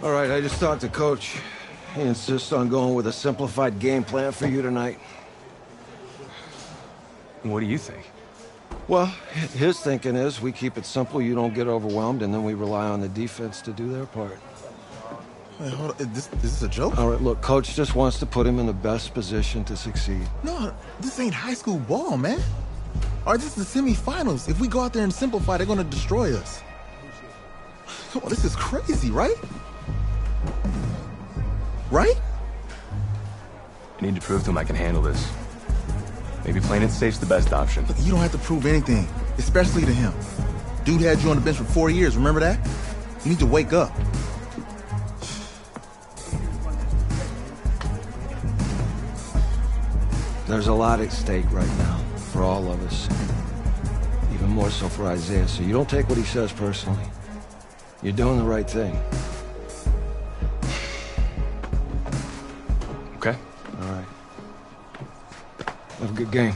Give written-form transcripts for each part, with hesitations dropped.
All right, I just talked to Coach. He insists on going with a simplified game plan for you tonight. What do you think? Well, his thinking is we keep it simple, you don't get overwhelmed, and then we rely on the defense to do their part. Wait, hold on. Is this a joke? All right, look, Coach just wants to put him in the best position to succeed. No, this ain't high school ball, man. All right, this is the semifinals. If we go out there and simplify, they're going to destroy us. Come on, this is crazy, right? Right? I need to prove to him I can handle this. Maybe playing it safe's the best option. Look, you don't have to prove anything, especially to him. Dude had you on the bench for 4 years, remember that? You need to wake up. There's a lot at stake right now, for all of us. Even more so for Isaiah, so you don't take what he says personally. You're doing the right thing. Okay. All right. Have a good game.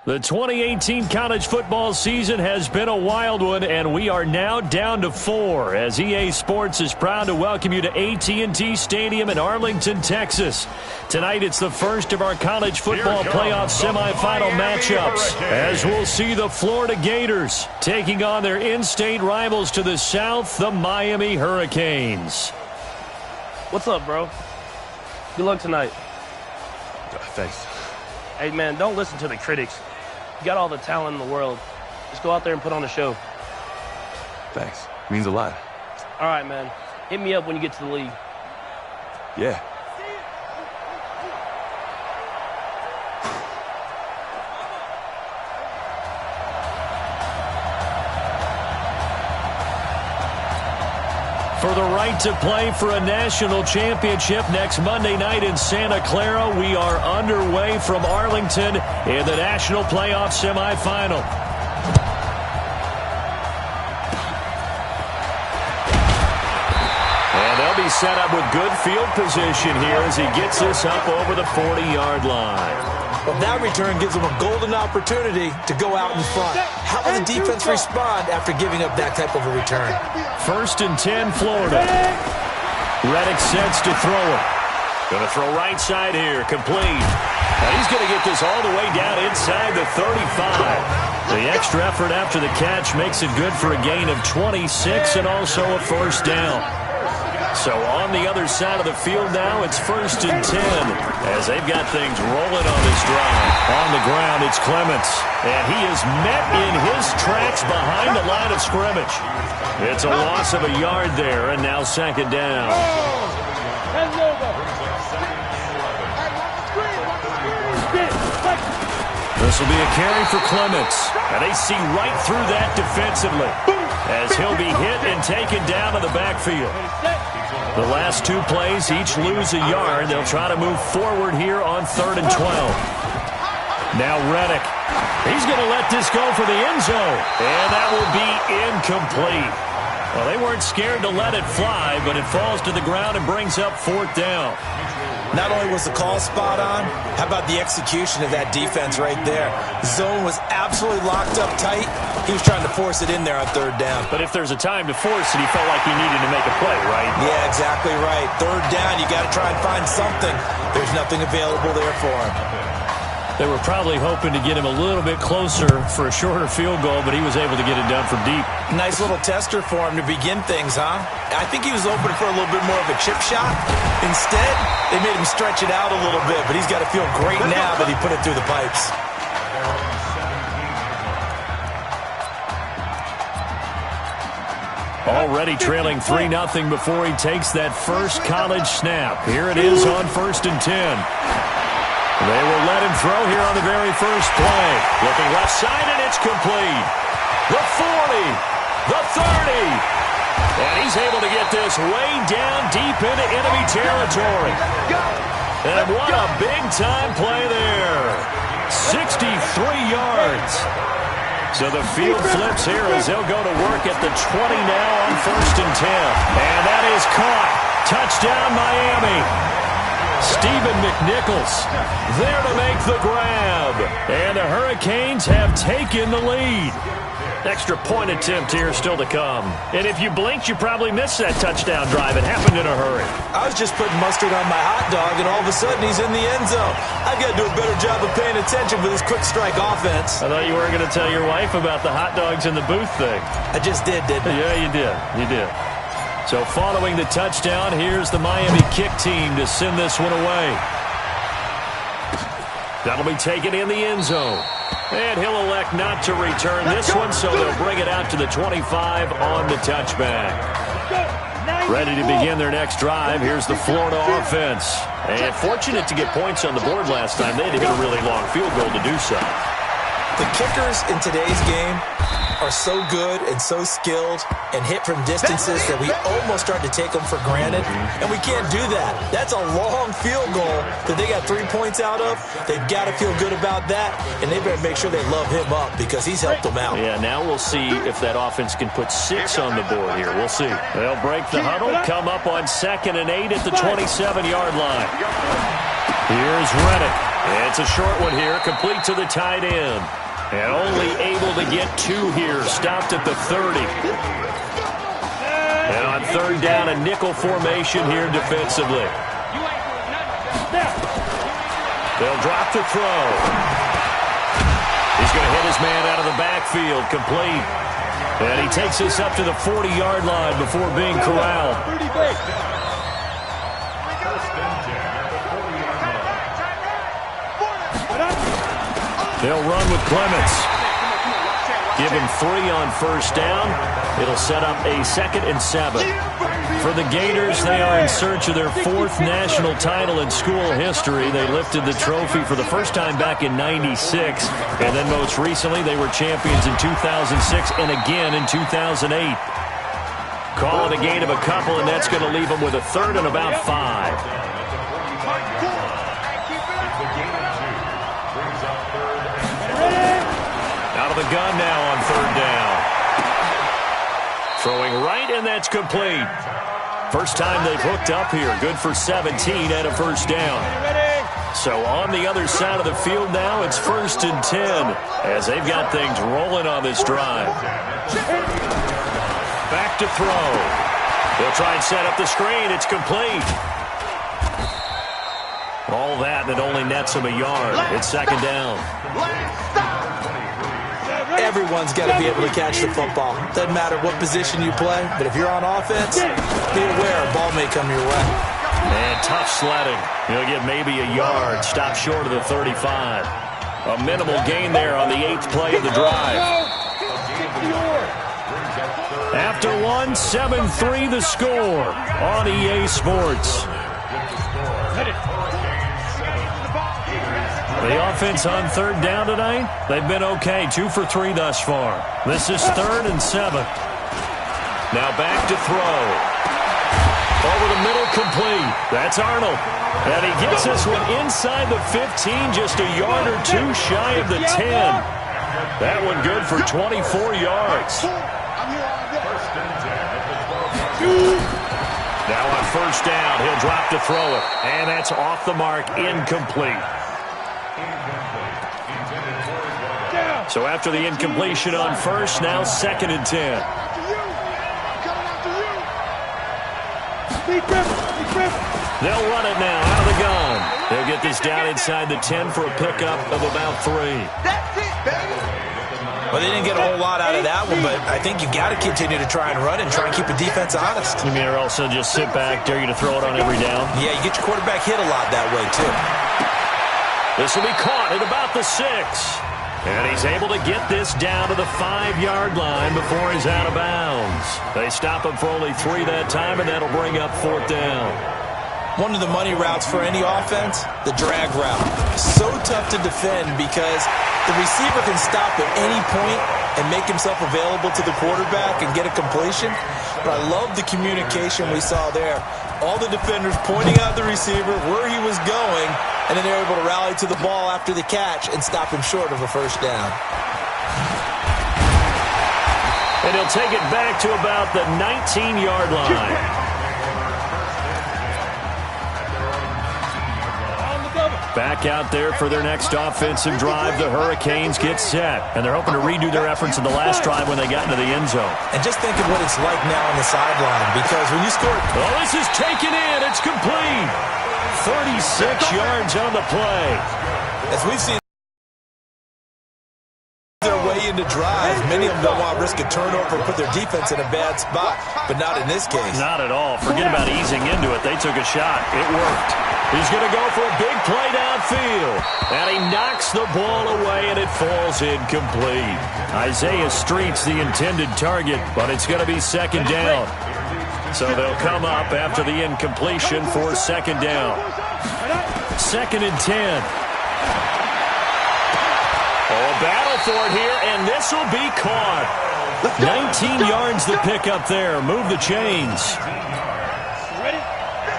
The 2018 college football season has been a wild one, and we are now down to 4 as EA Sports is proud to welcome you to AT&T Stadium in Arlington, Texas. Tonight, it's the first of our college football playoff semifinal matchups, as we'll see the Florida Gators taking on their in-state rivals to the south, the Miami Hurricanes. What's up, bro? Good luck tonight. Thanks. Hey, man, don't listen to the critics. You got all the talent in the world. Just go out there and put on a show. Thanks. Means a lot. All right, man. Hit me up when you get to the league. Yeah. For the right to play for a national championship next Monday night in Santa Clara, we are underway from Arlington in the national playoff semifinal. And they'll be set up with good field position here as he gets this up over the 40-yard line. Well, that return gives them a golden opportunity to go out in front. How will the defense respond after giving up that type of a return? 1st and 10, Florida. Reddick sets to throw it. Going to throw right side here, complete. And he's going to get this all the way down inside the 35. The extra effort after the catch makes it good for a gain of 26 and also a first down. So on the other side of the field now, it's 1st and 10 as they've got things rolling on this drive. On the ground, it's Clements, and he is met in his tracks behind the line of scrimmage. It's a loss of a yard there, and now 2nd down. This will be a carry for Clements, and they see right through that defensively as he'll be hit and taken down to the backfield. The last 2 plays each lose a yard. They'll try to move forward here on 3rd and 12. Now Reddick. He's going to let this go for the end zone. And that will be incomplete. Well, they weren't scared to let it fly, but it falls to the ground and brings up 4th down. Not only was the call spot on, how about the execution of that defense right there? Zone was absolutely locked up tight. He was trying to force it in there on 3rd down. But if there's a time to force it, he felt like he needed to make a play, right? Yeah, exactly right. 3rd down, you got to try and find something. There's nothing available there for him. They were probably hoping to get him a little bit closer for a shorter field goal, but he was able to get it done from deep. Nice little tester for him to begin things, huh? I think he was open for a little bit more of a chip shot. Instead, they made him stretch it out a little bit, but he's got to feel great now that he put it through the pipes. Already trailing 3-0 before he takes that first college snap. Here it is on 1st and 10. They will let him throw here on the very first play. Looking left side, and it's complete. The 40, the 30, And he's able to get this way down deep into enemy territory. And what a big-time play there. 63 yards. So the field flips here as they'll go to work at the 20 now on 1st and 10. And that is caught. Touchdown, Miami. Stephen McNichols there to make the grab. And the Hurricanes have taken the lead. Extra point attempt here still to come. And if you blinked, you probably missed that touchdown drive. It happened in a hurry. I was just putting mustard on my hot dog, and all of a sudden he's in the end zone. I've got to do a better job of paying attention for this quick strike offense. I thought you were going to tell your wife about the hot dogs in the booth thing. I just did, didn't I? Yeah, you did. You did. So following the touchdown, here's the Miami kick team to send this one away. That'll be taken in the end zone. And he'll elect not to return this one, so they'll bring it out to the 25 on the touchback. Ready to begin their next drive. Here's the Florida offense. And fortunate to get points on the board last time. They had to hit a really long field goal to do so. The kickers in today's game are so good and so skilled and hit from distances that we almost start to take them for granted, and we can't do that. That's a long field goal that they got 3 points out of. They've got to feel good about that, and they better make sure they love him up because he's helped them out. Yeah, now we'll see if that offense can put 6 on the board here. We'll see. They'll break the huddle, come up on 2nd and 8 at the 27-yard line. Here's Reddick. It's a short one here, complete to the tight end. And only able to get 2 here, stopped at the 30. And on 3rd down, a nickel formation here defensively. They'll drop to throw. He's going to hit his man out of the backfield, complete. And he takes this up to the 40-yard line before being corralled. They'll run with Clements. Give him 3 on 1st down. It'll set up a 2nd and 7. For the Gators, they are in search of their 4th national title in school history. They lifted the trophy for the first time back in '96. And then most recently, they were champions in 2006 and again in 2008. Call it a gain of a couple, and that's going to leave them with a 3rd and about 5. Out of the gun now on 3rd down. Throwing right, and that's complete. First time they've hooked up here. Good for 17 and a 1st down. So on the other side of the field now, it's 1st and 10 as they've got things rolling on this drive. Back to throw. They'll try and set up the screen. It's complete. All that, and it only nets them a yard. It's 2nd down. Everyone's got to be able to catch the football. Doesn't matter what position you play, but if you're on offense, be aware a ball may come your way. And tough sledding. He'll get maybe a yard. Stop short of the 35. A minimal gain there on the 8th play of the drive. After 1, 7-3 the score on EA Sports. The offense on 3rd down tonight, they've been okay. 2 for 3 thus far. This is 3rd and 7. Now back to throw. Over the middle, complete. That's Arnold. And he gets this one inside the 15, just a yard or 2 shy of the 10. That one good for 24 yards. Now on 1st down, he'll drop to throw it. And that's off the mark, incomplete. So after the incompletion on 1st, now 2nd and 10. They'll run it now out of the gun. They'll get this down inside the 10 for a pickup of about 3. Well, they didn't get a whole lot out of that one, but I think you've got to continue to try and run and try and keep the defense honest. You mean or also just sit back, dare you to throw it on every down? Yeah, you get your quarterback hit a lot that way, too. This will be caught at about the 6. And he's able to get this down to the 5-yard line before he's out of bounds. They stop him for only 3 that time, and that'll bring up 4th down. One of the money routes for any offense, the drag route. So tough to defend because the receiver can stop at any point and make himself available to the quarterback and get a completion. But I love the communication we saw there. All the defenders pointing out the receiver, where he was going, and then they're able to rally to the ball after the catch and stop him short of a first down. And he'll take it back to about the 19-yard line. Back out there for their next offensive drive. The Hurricanes get set. And they're hoping to redo their efforts in the last drive when they got into the end zone. And just think of what it's like now on the sideline, because when you score... Oh, this is taken in. It's complete. 36 yards on the play. As we've seen their way into drives, many of them don't want to risk a turnover or put their defense in a bad spot, but not in this case. Not at all. Forget about easing into it. They took a shot. It worked. He's going to go for a big play downfield. And he knocks the ball away, and it falls incomplete. Isaiah Street's the intended target, but it's going to be second down. So they'll come up after the incompletion for second down. 2nd and 10. Oh, a battle for it here, and this will be caught. 19 yards the pickup there. Move the chains.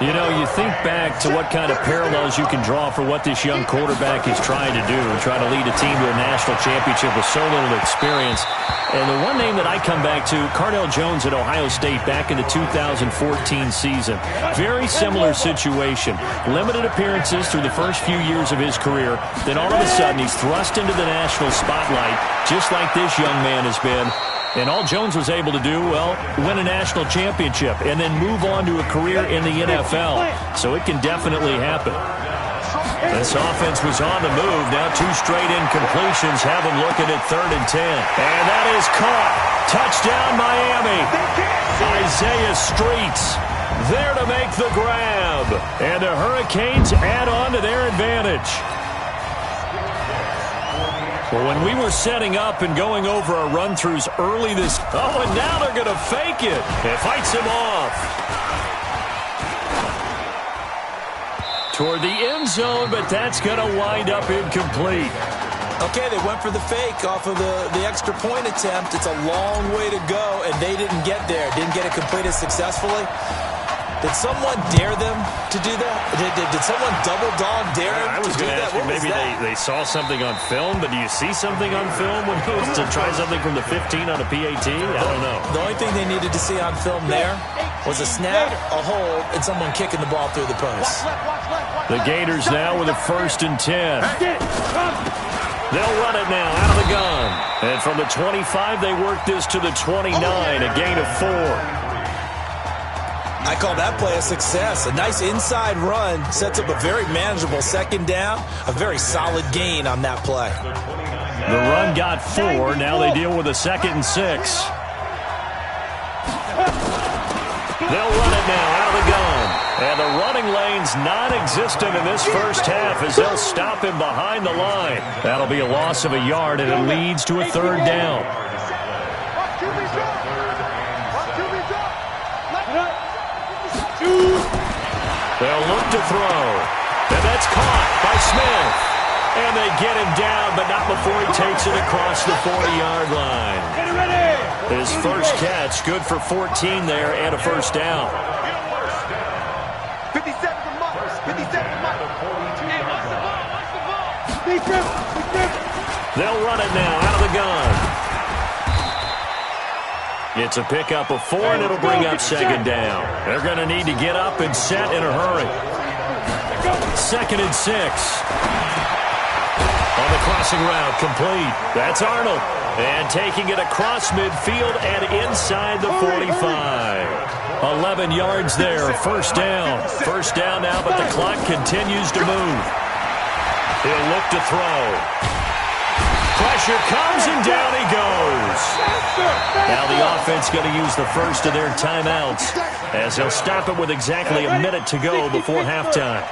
You know, you think back to what kind of parallels you can draw for what this young quarterback is trying to do, trying to lead a team to a national championship with so little experience. And the one name that I come back to, Cardale Jones at Ohio State back in the 2014 season. Very similar situation. Limited appearances through the first few years of his career. Then all of a sudden he's thrust into the national spotlight, just like this young man has been. And all Jones was able to do, well, win a national championship and then move on to a career in the NFL. So it can definitely happen. This offense was on the move. Now 2 straight incompletions have them looking at 3rd and 10. And that is caught. Touchdown, Miami. Isaiah Streets there to make the grab. And the Hurricanes add on to their advantage. Well, when we were setting up and going over our run-throughs early this... Oh, and now they're going to fake it. It fights him off. Toward the end zone, but that's going to wind up incomplete. Okay, they went for the fake off of the extra point attempt. It's a long way to go, and they didn't get there. Didn't get it completed successfully. Did someone dare them to do that? Did someone double dog dare them to do that? I was going to ask you, maybe they saw something on film, but do you see something on film when it goes to try something from the 15 on a PAT? I don't know. The only thing they needed to see on film there was a snap, a hold, and someone kicking the ball through the post. The Gators now with a 1st and 10. They'll run it now out of the gun. And from the 25, they work this to the 29, a gain of 4. I call that play a success. A nice inside run sets up a very manageable second down. A very solid gain on that play. The run got 4. Now they deal with a 2nd and 6. They'll run it now out of the gun. And the running lane's non-existent in this first half as they'll stop him behind the line. That'll be a loss of a yard, and it leads to a 3rd down. They'll look to throw. And that's caught by Smith. And they get him down, but not before he takes it across the 40-yard line. His first catch, good for 14 there and a first down. 57 to Mike. 57 to Mike. They'll run it now out of the gun. It's a pickup of 4, and it'll bring up 2nd down. They're going to need to get up and set in a hurry. 2nd and 6. On the crossing route, complete. That's Arnold. And taking it across midfield and inside the 45. 11 yards there, first down. First down now, but the clock continues to move. He'll look to throw. Pressure comes, and down he goes. Now the offense going to use the first of their timeouts as they'll stop it with exactly a minute to go before halftime.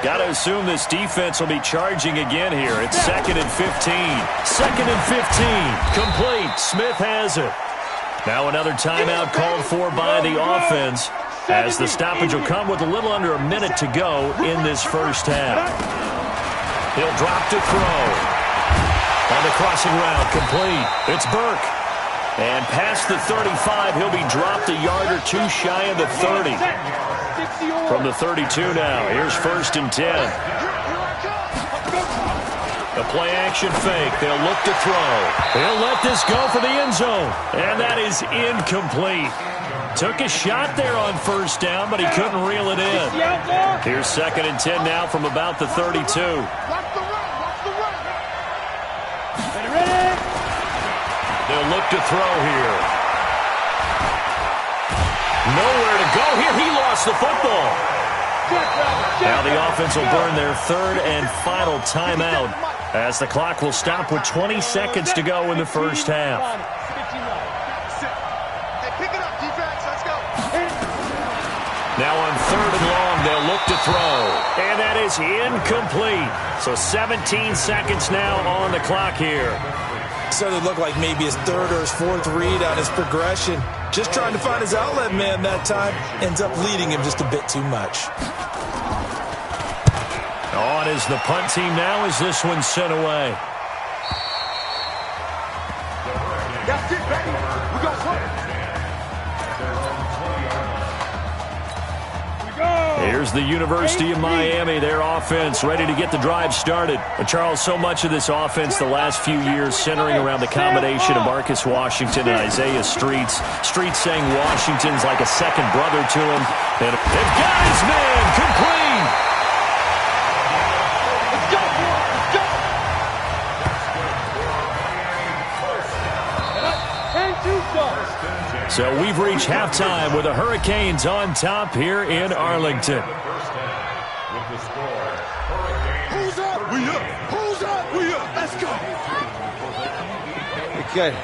Got to assume this defense will be charging again here. It's 2nd and 15. 2nd and 15. Complete. Smith has it. Now another timeout called for by the offense. as the stoppage will come with a little under a minute to go in this first half. He'll drop to throw. On the crossing route, complete. It's Burke. And past the 35, he'll be dropped a yard or two shy of the 30. From the 32 now, here's 1st and 10. The play-action fake. They'll look to throw. He'll let this go for the end zone. And that is incomplete. Took a shot there on 1st down, but he couldn't reel it in. Here's 2nd and 10 now from about the 32. They'll look to throw here. Nowhere to go here. He lost the football. Now the offense will burn their 3rd and final timeout as the clock will stop with 20 seconds to go in the first half. Now on 3rd and long, they'll look to throw. And that is incomplete. So 17 seconds now on the clock here. Started to look like maybe his 3rd or his 4th read on his progression. Just trying to find his outlet man that time. Ends up leading him just a bit too much. On is the punt team now as this one's sent away. That's it, baby. We got one. Here's the University of Miami, their offense, ready to get the drive started. But Charles, so much of this offense the last few years centering around the combination of Marcus Washington and Isaiah Streets. Streets saying Washington's like a second brother to him. And they've got his man complete. Let's go, let's go. So we've reached halftime with the Hurricanes on top here in Arlington. Who's up? We up. Who's up? We up. Let's go. Hey, kid.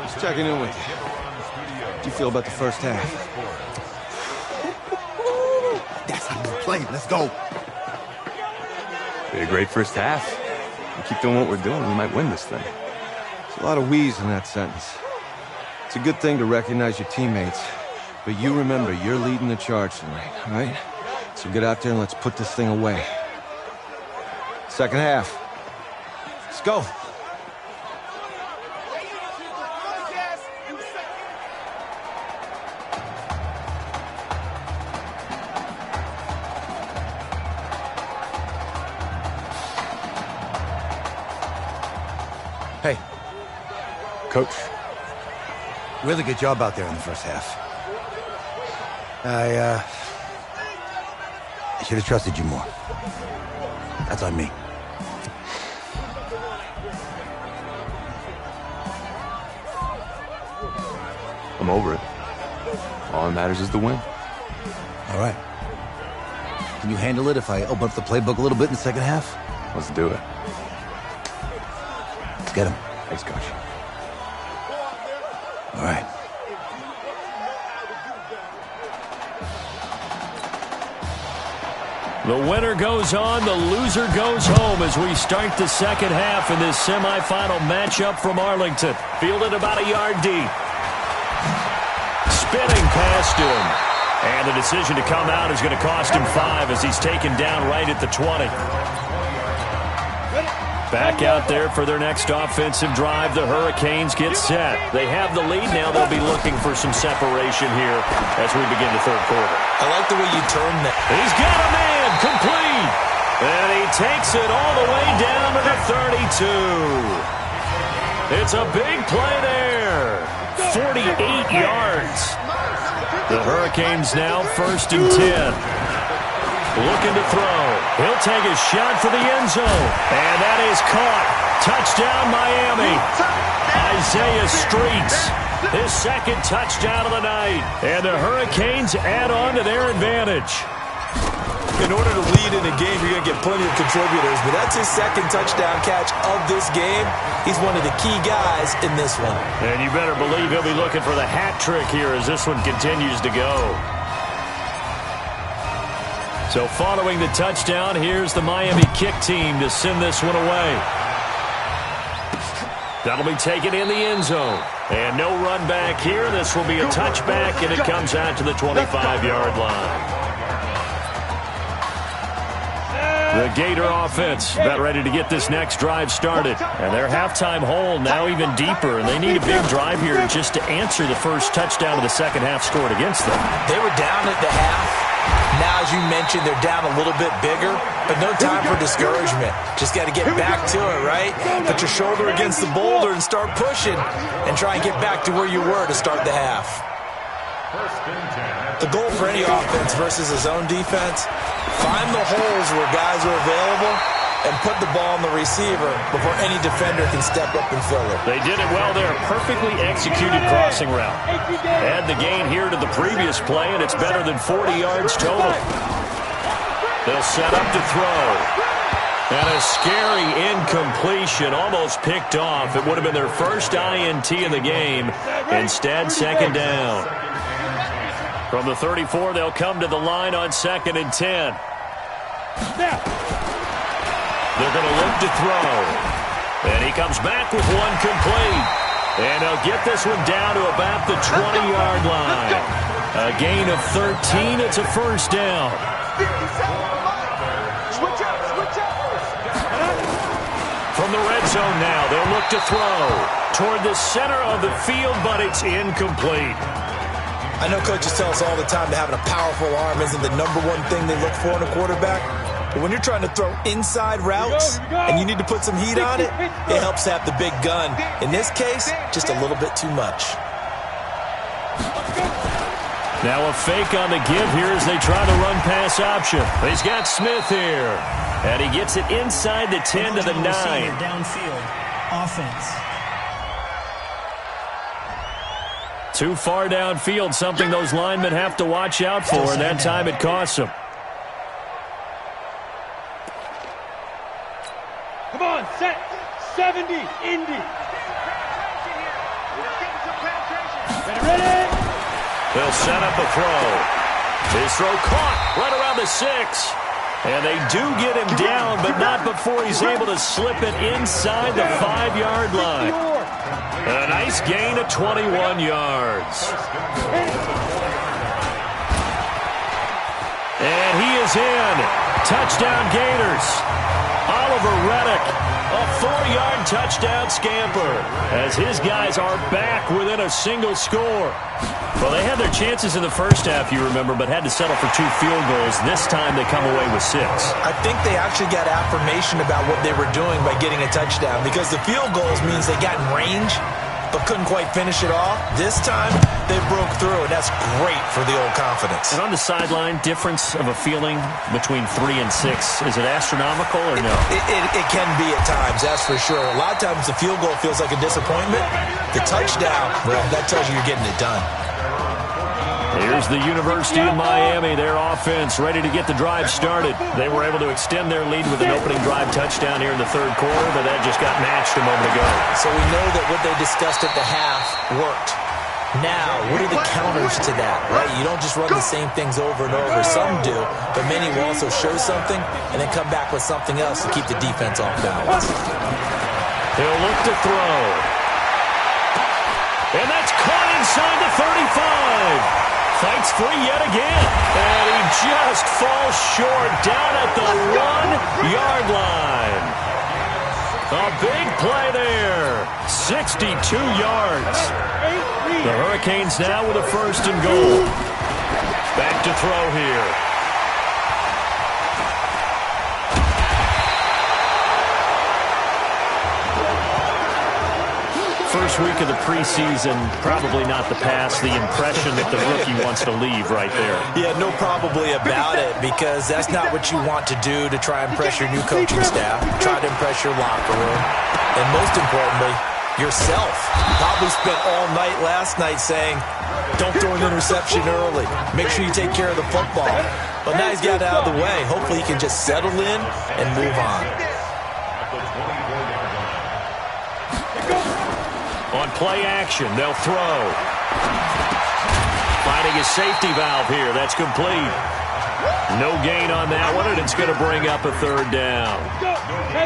Just checking in with you. How do you feel about the first half? That's how we're playing. Let's go. Be a great first half. We keep doing what we're doing, we might win this thing. There's a lot of wheeze in that sentence. It's a good thing to recognize your teammates, but you remember, you're leading the charge tonight, all right? So get out there and let's put this thing away. Second half. Let's go. Hey, Coach, really good job out there in the first half. I should have trusted you more. That's on me. I'm over it. All that matters is the win. All right. Can you handle it if I open up the playbook a little bit in the second half? Let's do it. Let's get him. Thanks, Coach. All right. The winner goes on, the loser goes home as we start the second half in this semifinal matchup from Arlington. Fielded about a yard deep. Spinning past him. And the decision to come out is going to cost him 5 as he's taken down right at the 20. Back out there for their next offensive drive. The Hurricanes get set. They have the lead. Now they'll be looking for some separation here as we begin the third quarter. I like the way you turn that. He's got a man complete. And he takes it all the way down to the 32. It's a big play there. 48 yards. The Hurricanes now 1st and 10. Looking to throw. He'll take a shot for the end zone. And that is caught. Touchdown, Miami. Isaiah Streets. His second touchdown of the night. And the Hurricanes add on to their advantage. In order to lead in a game, you're going to get plenty of contributors, but that's his second touchdown catch of this game. He's one of the key guys in this one. And you better believe he'll be looking for the hat trick here as this one continues to go. So following the touchdown, here's the Miami kick team to send this one away. That'll be taken in the end zone. And no run back here. This will be a touchback, and it comes out to the 25-yard line. The Gator offense about ready to get this next drive started. And their halftime hole now even deeper, and they need a big drive here just to answer the first touchdown of the second half scored against them. They were down at the half. Now, as you mentioned, they're down a little bit bigger, but no time for discouragement. Just got to get back to it, right? Put your shoulder against the boulder and start pushing and try and get back to where you were to start the half. The goal for any offense versus a zone defense, find the holes where guys are available and put the ball on the receiver before any defender can step up and fill it. They did it well there. Perfectly executed crossing route. Add the gain here to the previous play, and it's better than 40 yards total. They'll set up to throw. And a scary incompletion, almost picked off. It would have been their first INT in the game. Instead, second down. From the 34, they'll come to the line on 2nd and 10. They're going to look to throw. And he comes back with one complete. And he'll get this one down to about the 20-yard line. A gain of 13. It's a first down. From the red zone now, they'll look to throw toward the center of the field, but it's incomplete. I know coaches tell us all the time that having a powerful arm isn't the number one thing they look for in a quarterback. But when you're trying to throw inside routes and you need to put some heat on it, it helps to have the big gun. In this case, just a little bit too much. Now a fake on the give here as they try the run-pass option. He's got Smith here. And he gets it inside the 10 to the 9. Downfield. Offense. Too far downfield, something those linemen have to watch out for, and that time it costs them. Come on, set. 70, Indy. Ready? They'll set up a throw. His throw caught right around the 6. And they do get him down, but not before he's able to slip it inside the 5-yard line. A nice gain of 21 yards. And he is in. Touchdown Gators. Oliver Reddick, a 4-yard touchdown scamper, as his guys are back within a single score. Well, they had their chances in the first half, you remember, but had to settle for 2 field goals. This time they come away with 6. I think they actually got affirmation about what they were doing by getting a touchdown, because the field goals means they got in range but couldn't quite finish it off. This time, they broke through, and that's great for the old confidence. And on the sideline, difference of a feeling between 3 and 6, is it astronomical or no? It can be at times, that's for sure. A lot of times the field goal feels like a disappointment. The touchdown, well, that tells you you're getting it done. Here's the University of Miami, their offense ready to get the drive started. They were able to extend their lead with an opening drive touchdown here in the 3rd quarter, but that just got matched a moment ago. So we know that what they discussed at the half worked. Now, what are the counters to that, right? You don't just run the same things over and over. Some do, but many will also show something and then come back with something else to keep the defense off balance. He'll look to throw. And that's caught inside the 35. Fights free yet again. And he just falls short down at the 1-yard line. A big play there. 62 yards. The Hurricanes now with a 1st and goal. Back to throw here. First week of the preseason, probably not the pass, the impression that the rookie wants to leave right there. Yeah, no probably about it, because that's not what you want to do to try and impress your new coaching staff. Try to impress your locker room. And most importantly, yourself. Probably spent all night last night saying, don't throw an interception early. Make sure you take care of the football. But now he's got it out of the way. Hopefully he can just settle in and move on. On play action, they'll throw. Finding a safety valve here. That's complete. No gain on that one, and it's going to bring up a 3rd down.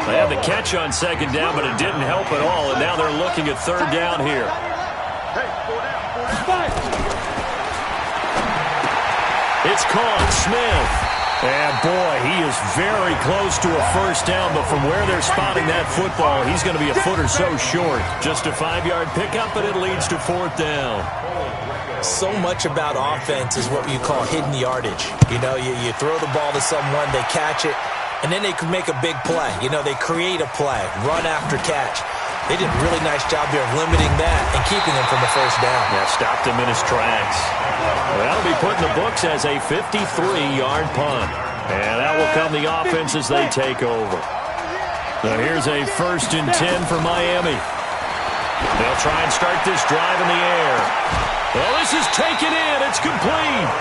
They had the catch on 2nd down, but it didn't help at all, and now they're looking at 3rd down here. It's caught. Smith. And, boy, he is very close to a first down, but from where they're spotting that football, he's going to be a foot or so short. Just a 5-yard pickup, but it leads to 4th down. So much about offense is what you call hidden yardage. You know, you throw the ball to someone, they catch it, and then they can make a big play. You know, they create a play, run after catch. They did a really nice job there of limiting that and keeping him from a first down. Yeah, stopped him in his tracks. Well, that'll be put in the books as a 53-yard punt. And that will come the offense as they take over. Now here's a 1st and 10 for Miami. They'll try and start this drive in the air. Well, this is taken in. It's complete.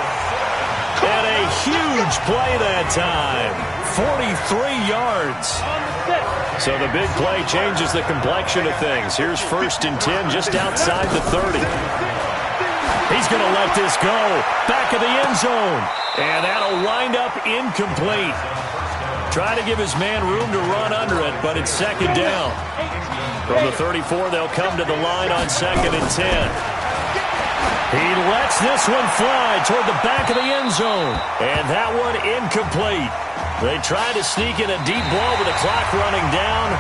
And a huge play that time. 43 yards. So the big play changes the complexion of things. Here's 1st and 10 just outside the 30. He's going to let this go. Back of the end zone. And that'll wind up incomplete. Try to give his man room to run under it, but it's 2nd down. From the 34, they'll come to the line on 2nd and 10. He lets this one fly toward the back of the end zone. And that one incomplete. They try to sneak in a deep blow with the clock running down,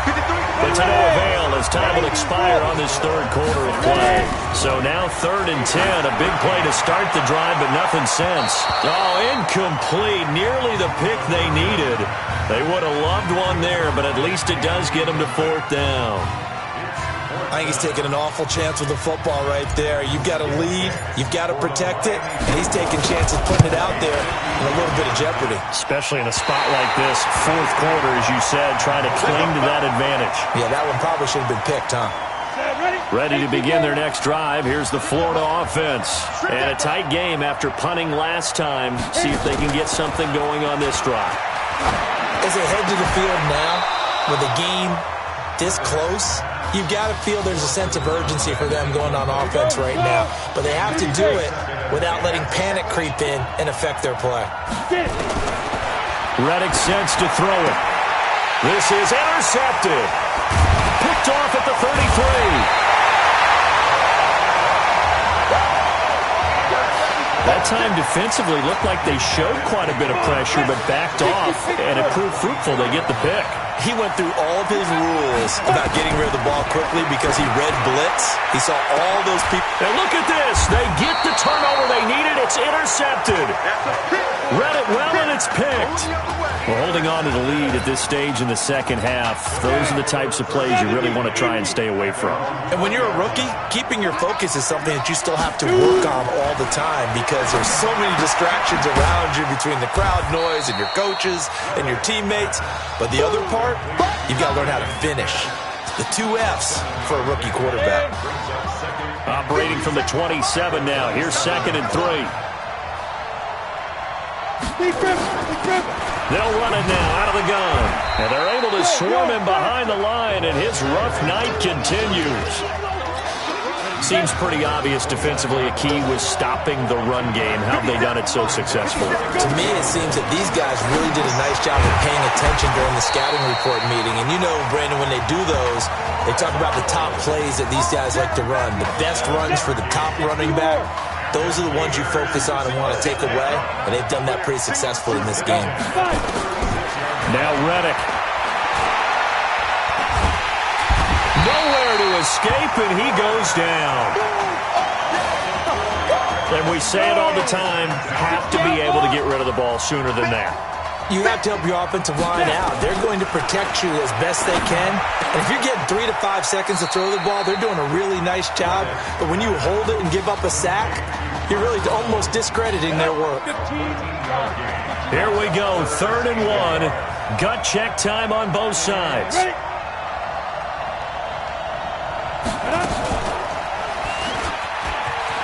but to no avail as time will expire on this 3rd quarter of play. So now 3rd and 10, a big play to start the drive, but nothing since. Oh, incomplete, nearly the pick they needed. They would have loved one there, but at least it does get them to 4th down. I think he's taking an awful chance with the football right there. You've got to lead, you've got to protect it, and he's taking chances putting it out there in a little bit of jeopardy. Especially in a spot like this, 4th quarter, as you said, trying to cling to that advantage. Yeah, that one probably should have been picked, huh? Ready to begin their next drive. Here's the Florida offense. And a tight game after punting last time. See if they can get something going on this drive. As they head to the field now, with the game this close, you've got to feel there's a sense of urgency for them going on offense right now. But they have to do it without letting panic creep in and affect their play. Reddick sends to throw it. This is intercepted. Picked off at the 33. That time defensively looked like they showed quite a bit of pressure, but backed off, and it proved fruitful. They get the pick. He went through all of his rules about getting rid of the ball quickly because he read blitz. He saw all those people. And look at this. They get the turnover they needed. It's intercepted. Read it well, and it's picked. We're holding on to the lead at this stage in the second half. Those are the types of plays you really want to try and stay away from. And when you're a rookie, keeping your focus is something that you still have to work on all the time because there's so many distractions around you between the crowd noise and your coaches and your teammates. But the other part, you've got to learn how to finish. The 2 F's for a rookie quarterback. Operating from the 27 now. Here's 2nd and 3. They'll run it now out of the gun. And they're able to swarm him behind the line, and his rough night continues. Seems pretty obvious defensively a key was stopping the run game. How have they done it so successfully? To me, it seems that these guys really did a nice job of paying attention during the scouting report meeting. And you know, Brandon, when they do those, they talk about the top plays that these guys like to run. The best runs for the top running back. Those are the ones you focus on and want to take away, and they've done that pretty successfully in this game. Now Reddick. Nowhere to escape, and he goes down. And we say it all the time, have to be able to get rid of the ball sooner than that. You have to help your offensive line out. They're going to protect you as best they can. And if you're getting 3 to 5 seconds to throw the ball, they're doing a really nice job. But when you hold it and give up a sack, you're really almost discrediting their work. Here we go, 3rd and 1. Gut check time on both sides.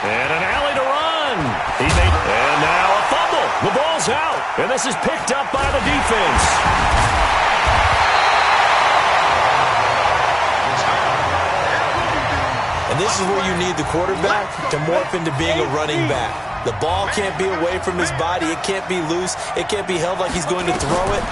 And an alley to run. And now a fumble. The ball's out. And this is picked up by the defense. And this is where you need the quarterback to morph into being a running back. The ball can't be away from his body. It can't be loose. It can't be held like he's going to throw it.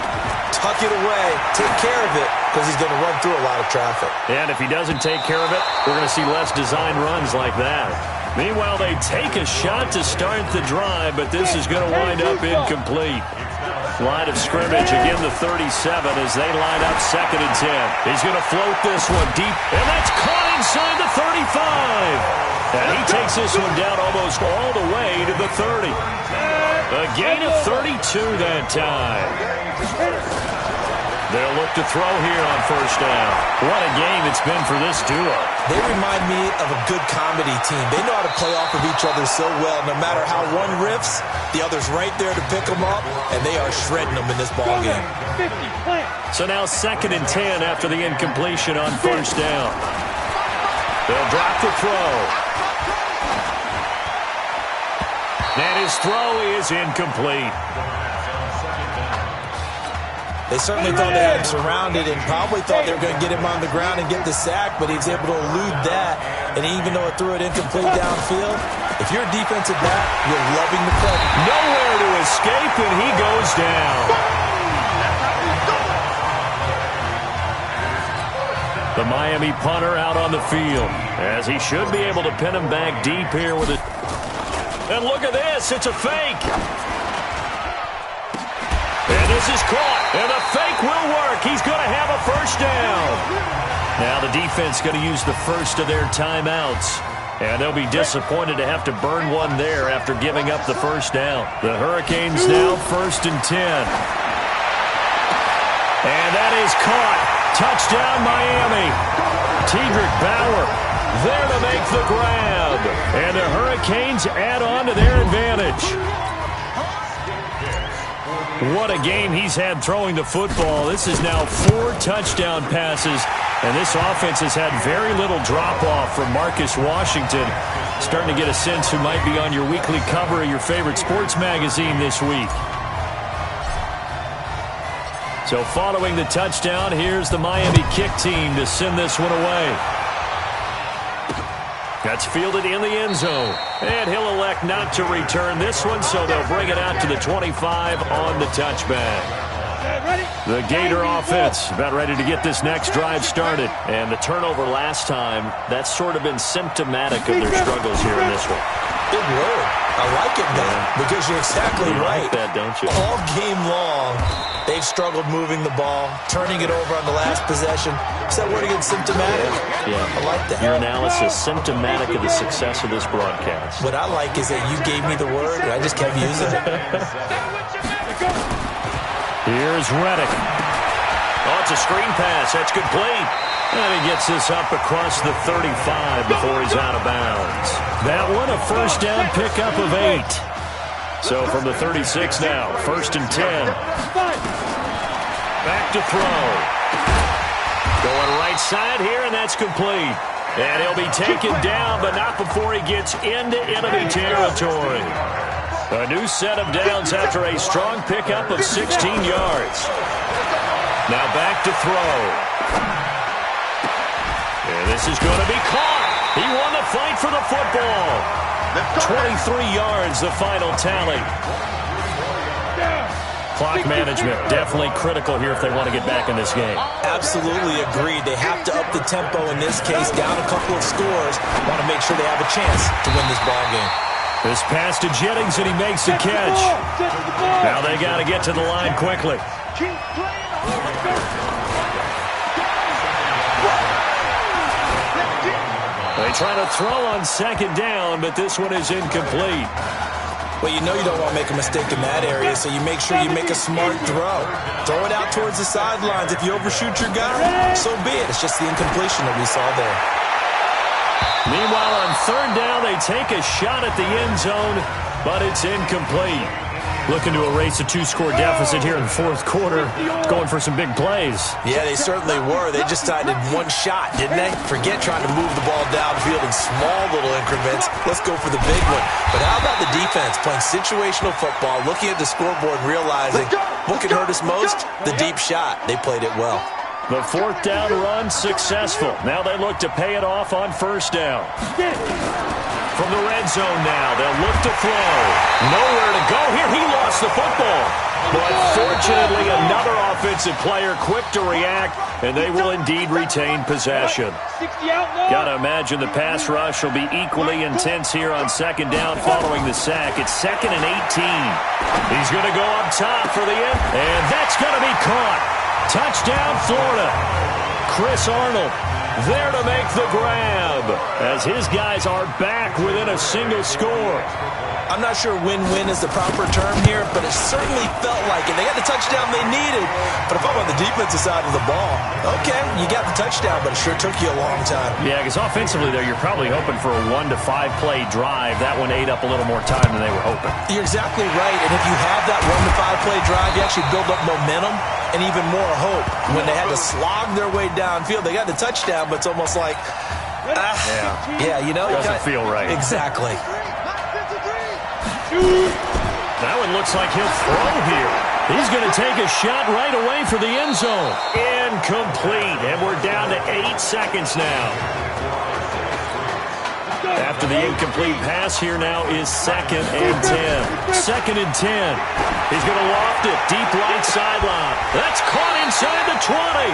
Tuck it away. Take care of it because he's going to run through a lot of traffic. And if he doesn't take care of it, we're going to see less design runs like that. Meanwhile, they take a shot to start the drive, but this is going to wind up incomplete. Line of scrimmage, again the 37 as they line up 2nd and 10. He's going to float this one deep, and that's caught inside the 35. And he takes this one down almost all the way to the 30. A gain of 32 that time. They'll look to throw here on 1st down. What a game it's been for this duo. They remind me of a good comedy team. They know how to play off of each other so well. No matter how one riffs, the other's right there to pick them up, and they are shredding them in this ball game. So now 2nd and 10 after the incompletion on 1st down. They'll drop the throw. And his throw is incomplete. They certainly thought they had him surrounded and probably thought they were going to get him on the ground and get the sack, but he was able to elude that. And even though it threw it incomplete downfield, if you're a defensive back, you're loving the play. Nowhere to escape, and he goes down. The Miami punter out on the field, as he should be able to pin him back deep here with it. And look at this, it's a fake. And this is caught, and the fake will work. He's going to have a 1st down. Now the defense going to use the first of their timeouts, and they'll be disappointed to have to burn one there after giving up the 1st down. The Hurricanes now 1st and 10. And that is caught. Touchdown, Miami. Tedrick Bauer there to make the grab, and the Hurricanes add on to their advantage. What a game he's had throwing the football. This is now 4 touchdown passes, and this offense has had very little drop-off from Marcus Washington. Starting to get a sense who might be on your weekly cover of your favorite sports magazine this week. So following the touchdown, here's the Miami kick team to send this one away. That's fielded in the end zone. And he'll elect not to return this one, so they'll bring it out to the 25 on the touchback. The Gator offense about ready to get this next drive started. And the turnover last time, that's sort of been symptomatic of their struggles here in this one. Good word. I like it, man, because you're exactly right. You like that, don't you? All game long, they've struggled moving the ball, turning it over on the last possession. Is that word again, symptomatic? Yeah. I like that. Your analysis, symptomatic of the success of this broadcast. What I like is that you gave me the word, and I just kept using it. Here's Reddick. Oh, it's a screen pass. That's complete. And he gets this up across the 35 before he's out of bounds. That one, a 1st down pickup of 8. So from the 36 now, 1st and 10. Back to throw. Going right side here, and that's complete. And he'll be taken down, but not before he gets into enemy territory. A new set of downs after a strong pickup of 16 yards. Now back to throw. And this is going to be caught. He won the fight for the football. 23 yards, the final tally. Clock management, definitely critical here if they want to get back in this game. Absolutely agreed. They have to up the tempo in this case, down a couple of scores. Want to make sure they have a chance to win this ball game. This pass to Jennings, and he makes the catch. Now they got to get to the line quickly. They try to throw on 2nd down, but this one is incomplete. Well, you know you don't want to make a mistake in that area, so you make sure you make a smart throw. Throw it out towards the sidelines. If you overshoot your guy, so be it. It's just the incompletion that we saw there. Meanwhile, on 3rd down, they take a shot at the end zone, but it's incomplete. Looking to erase a 2-score deficit here in the 4th quarter. Going for some big plays. Yeah, they certainly were. They just decided one shot, didn't they? Forget trying to move the ball downfield in small little increments. Let's go for the big one. But how about the defense playing situational football, looking at the scoreboard and realizing what could hurt us most? The deep shot. They played it well. The 4th down run successful. Now they look to pay it off on 1st down. From the red zone now, they'll look to throw. Nowhere to go here. He lost the football. But fortunately, another offensive player quick to react, and they will indeed retain possession. Got to imagine the pass rush will be equally intense here on second down following the sack. It's 2nd and 18. He's going to go up top for the end, and that's going to be caught. Touchdown, Florida. Chris Arnold there to make the grab as his guys are back within a single score. I'm not sure win-win is the proper term here, but it certainly felt like it. They got the touchdown they needed, but if I'm on the defensive side of the ball, okay, you got the touchdown, but it sure took you a long time. Yeah, because offensively there, you're probably hoping for a 1 to 5 play drive. That one ate up a little more time than they were hoping. You're exactly right, and if you have that 1 to 5 play drive, you actually build up momentum and even more hope. When they had to slog their way downfield, they got the touchdown, but it's almost like, yeah, you know. Doesn't feel right. Exactly. That one looks like he'll throw here. He's going to take a shot right away for the end zone. Incomplete, and we're down to 8 seconds now. After the incomplete pass, here now is 2nd and 10. 2nd and 10. He's going to loft it deep right sideline. That's caught inside the 20.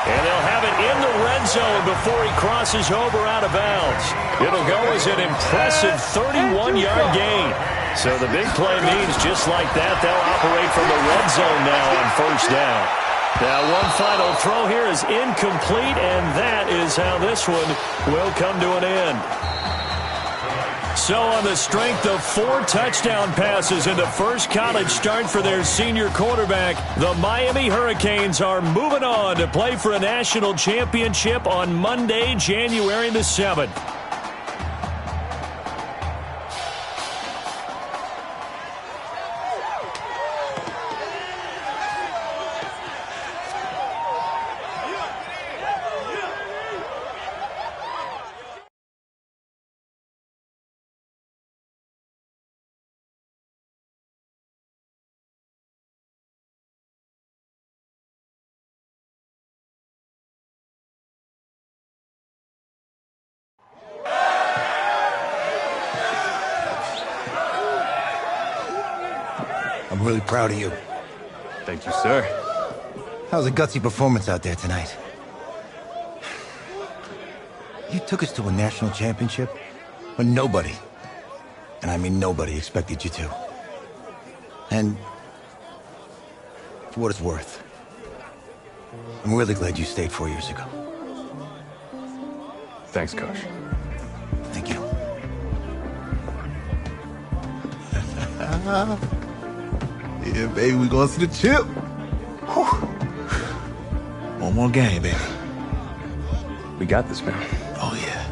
And they'll have it in the red zone before he crosses over out of bounds. It'll go as an impressive 31-yard gain. So the big play means just like that, they'll operate from the red zone now on 1st down. Now one final throw here is incomplete, and that is how this one will come to an end. So on the strength of 4 touchdown passes in the first college start for their senior quarterback, the Miami Hurricanes are moving on to play for a national championship on Monday, January the 7th. I'm really proud of you. Thank you, sir. That was a gutsy performance out there tonight. You took us to a national championship when nobody, and I mean nobody, expected you to. And for what it's worth, I'm really glad you stayed 4 years ago. Thanks, Coach. Thank you. Yeah, baby, we gonna see the chip. Whew. One more game, baby. We got this, man. Oh, yeah.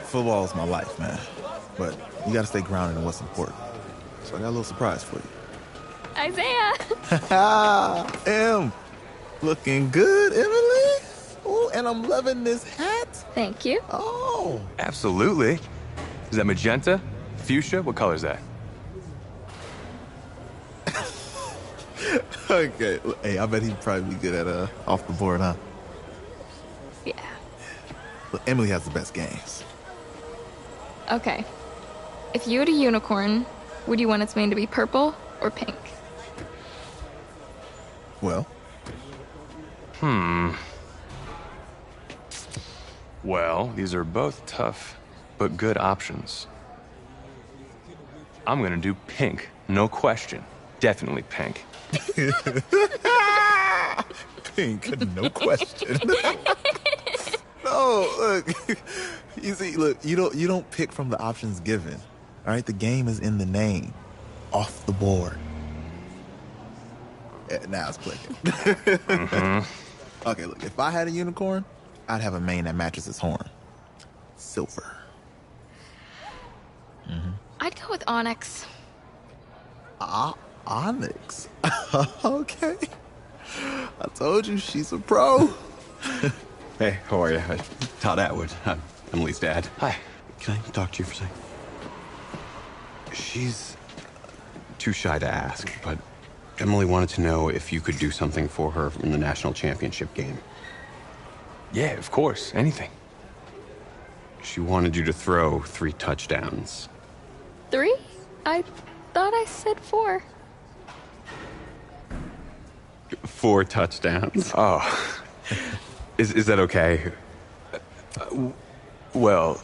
Football is my life, man. But you gotta stay grounded in what's important. So I got a little surprise for you. Isaiah! Looking good, Emily. Oh, and I'm loving this hat. Thank you. Oh. Absolutely. Is that magenta? Fuchsia? What color is that? Okay. Hey, I bet he'd probably be good at off the board, huh? Yeah. Look, Emily has the best games. Okay. If you had a unicorn, would you want its mane to be purple or pink? Well? Well, these are both tough, but good options. I'm gonna do pink, no question. Definitely pink. Pink, no question. No, look. You see, look, you don't pick from the options given. All right, the game is in the name. Off the board. Yeah, now it's clicking. Okay, look, if I had a unicorn, I'd have a mane that matches its horn. Silver. I'd go with onyx. Onyx. Okay. I told you, she's a pro. Hey, how are you? Todd Atwood. I'm Emily's dad. Hi. Can I talk to you for a second? She's too shy to ask, but Emily wanted to know if you could do something for her in the national championship game. Yeah, of course. Anything. She wanted you to throw 3 touchdowns. 3? I thought I said 4. 4 touchdowns. Oh. Is that okay? Well,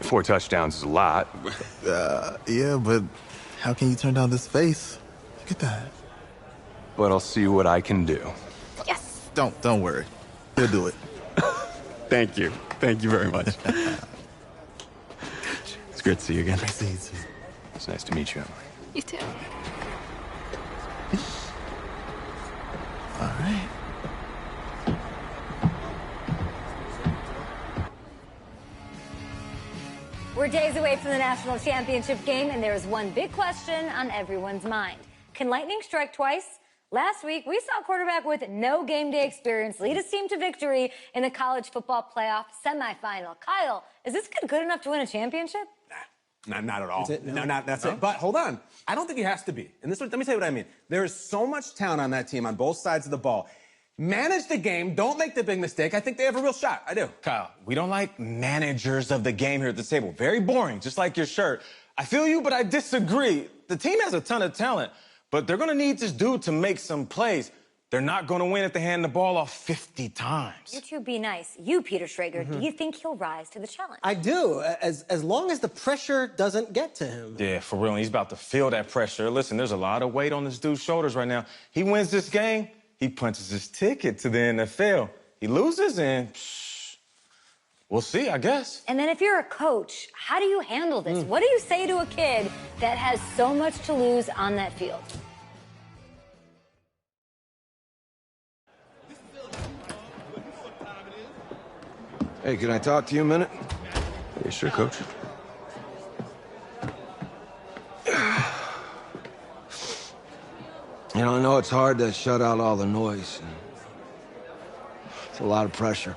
4 touchdowns is a lot. Yeah, but how can you turn down this face? Look at that. But I'll see what I can do. Yes. Don't worry. He'll do it. Thank you. Thank you very much. It's great to see you again. Nice to see you too. It's nice to meet you, Emily. You too. All right. We're days away from the national championship game, and there is one big question on everyone's mind. Can lightning strike twice? Last week, we saw a quarterback with no game day experience lead his team to victory in the college football playoff semifinal. Kyle, is this kid good enough to win a championship? Nah, not at all. That's it? No, that's it. But hold on. I don't think he has to be. And let me tell you what I mean. There is so much talent on that team on both sides of the ball. Manage the game. Don't make the big mistake. I think they have a real shot. I do. Kyle, we don't like managers of the game here at the table. Very boring, just like your shirt. I feel you, but I disagree. The team has a ton of talent, but they're going to need this dude to make some plays. They're not going to win if they hand the ball off 50 times. You two be nice. You, Peter Schrager, do you think he'll rise to the challenge? I do, as long as the pressure doesn't get to him. Yeah, for real. He's about to feel that pressure. Listen, there's a lot of weight on this dude's shoulders right now. He wins this game, he punches his ticket to the NFL. He loses, and we'll see, I guess. And then if you're a coach, how do you handle this? What do you say to a kid that has so much to lose on that field? Hey, can I talk to you a minute? Yeah, sure, Coach. You know, I know it's hard to shut out all the noise. It's a lot of pressure.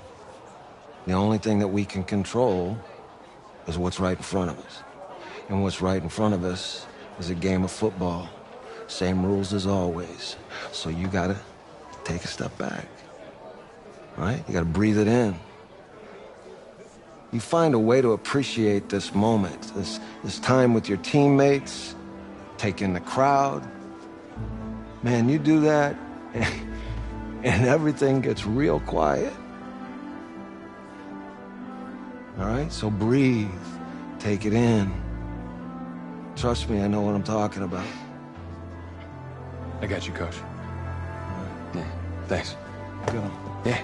The only thing that we can control is what's right in front of us. And what's right in front of us is a game of football. Same rules as always. So you gotta take a step back. Right? You gotta breathe it in. You find a way to appreciate this moment, this time with your teammates, take in the crowd. Man, you do that, and everything gets real quiet. All right? So breathe. Take it in. Trust me, I know what I'm talking about. I got you, Coach. Yeah, thanks. Go. Yeah.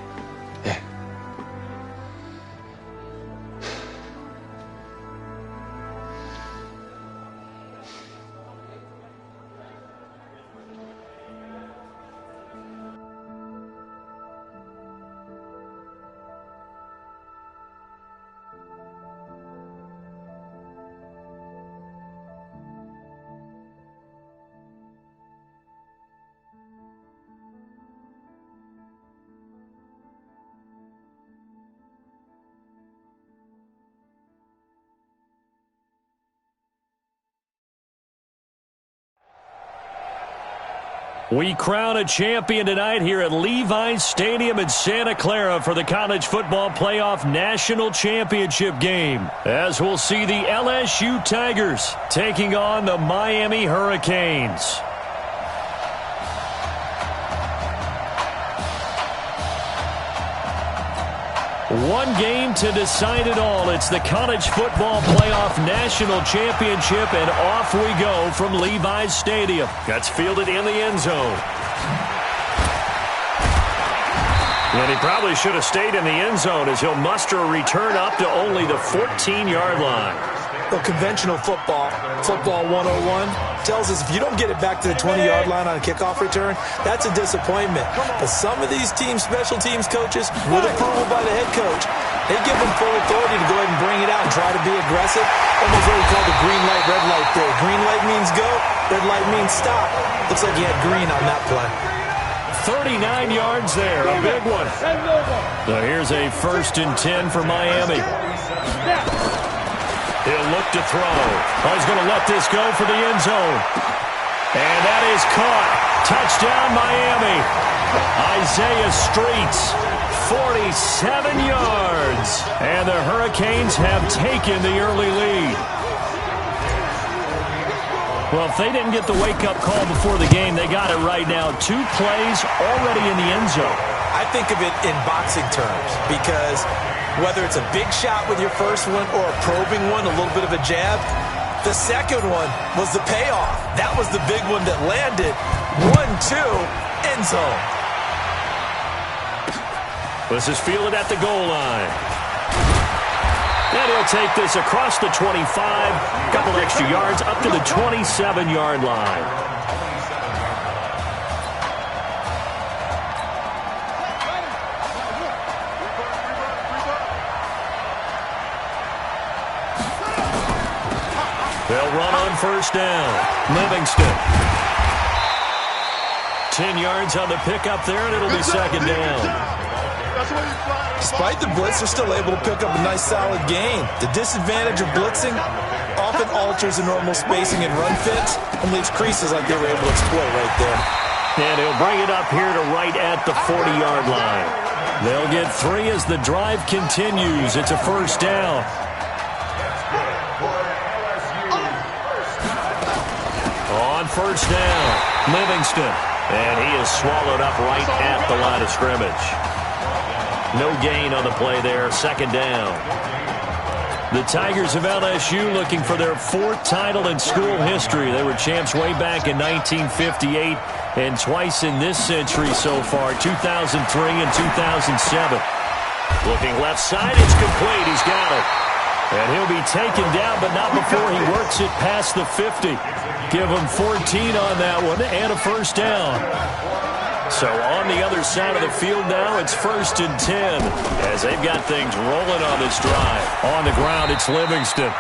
We crown a champion tonight here at Levi's Stadium in Santa Clara for the College Football Playoff National Championship game, as we'll see the LSU Tigers taking on the Miami Hurricanes. One game to decide it all. It's the College Football Playoff National Championship, and off we go from Levi's Stadium. That's fielded in the end zone. And he probably should have stayed in the end zone as he'll muster a return up to only the 14-yard line. Well, conventional football 101, tells us if you don't get it back to the 20-yard line on a kickoff return, that's a disappointment. But some of these special teams coaches, with approval by the head coach, they give them full authority to go ahead and bring it out and try to be aggressive. Almost what we call the green light, red light theory. Green light means go, red light means stop. Looks like he had green on that play. 39 yards there, a big one. So here's a 1st and 10 for Miami. He'll look to throw. Oh, he's going to let this go for the end zone. And that is caught. Touchdown, Miami. Isaiah Streets, 47 yards. And the Hurricanes have taken the early lead. Well, if they didn't get the wake-up call before the game, they got it right now. 2 plays already in the end zone. I think of it in boxing terms because whether it's a big shot with your first one or a probing one, a little bit of a jab, the second one was the payoff. That was the big one that landed. 1-2, end zone. This is fielded at the goal line. And he'll take this across the 25, a couple extra yards up to the 27-yard line. They'll run on first down. Livingston. 10 yards on the pickup there, and it'll be second down. Despite the blitz, they're still able to pick up a nice, solid gain. The disadvantage of blitzing often alters the normal spacing and run fits and leaves creases like they were able to exploit right there. And he'll bring it up here to right at the 40-yard line. They'll get 3 as the drive continues. It's a first down. On first down, Livingston. And he is swallowed up right at the line of scrimmage. No gain on the play there, second down. The Tigers of LSU looking for their 4th title in school history. They were champs way back in 1958 and twice in this century so far, 2003 and 2007. Looking left side, it's complete. He's got it. And he'll be taken down, but not before he works it past the 50. Give him 14 on that one and a first down. So on the other side of the field now, it's 1st and 10 as they've got things rolling on this drive. On the ground, it's Livingston.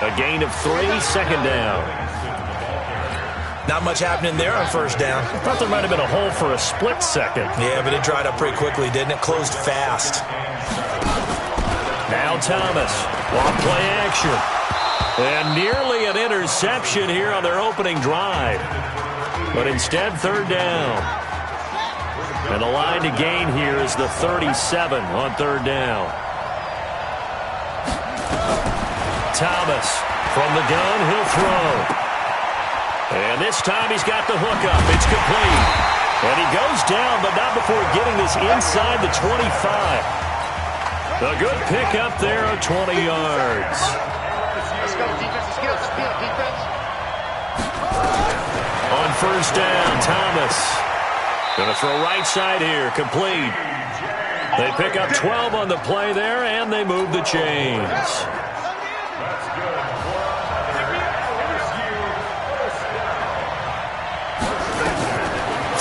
A gain of 3, second down. Not much happening there on first down. I thought there might have been a hole for a split second. Yeah, but it dried up pretty quickly, didn't it? Closed fast. Now Thomas on play action. And nearly an interception here on their opening drive. But instead, third down. And the line to gain here is the 37 on third down. Thomas from the gun, he'll throw. And this time he's got the hook up. It's complete. And he goes down, but not before getting this inside the 25. A good pick up there of 20 yards. Let's go, defense. Let's get up. Defense. On first down, Thomas. Going to throw right side here, complete. They pick up 12 on the play there, and they move the chains.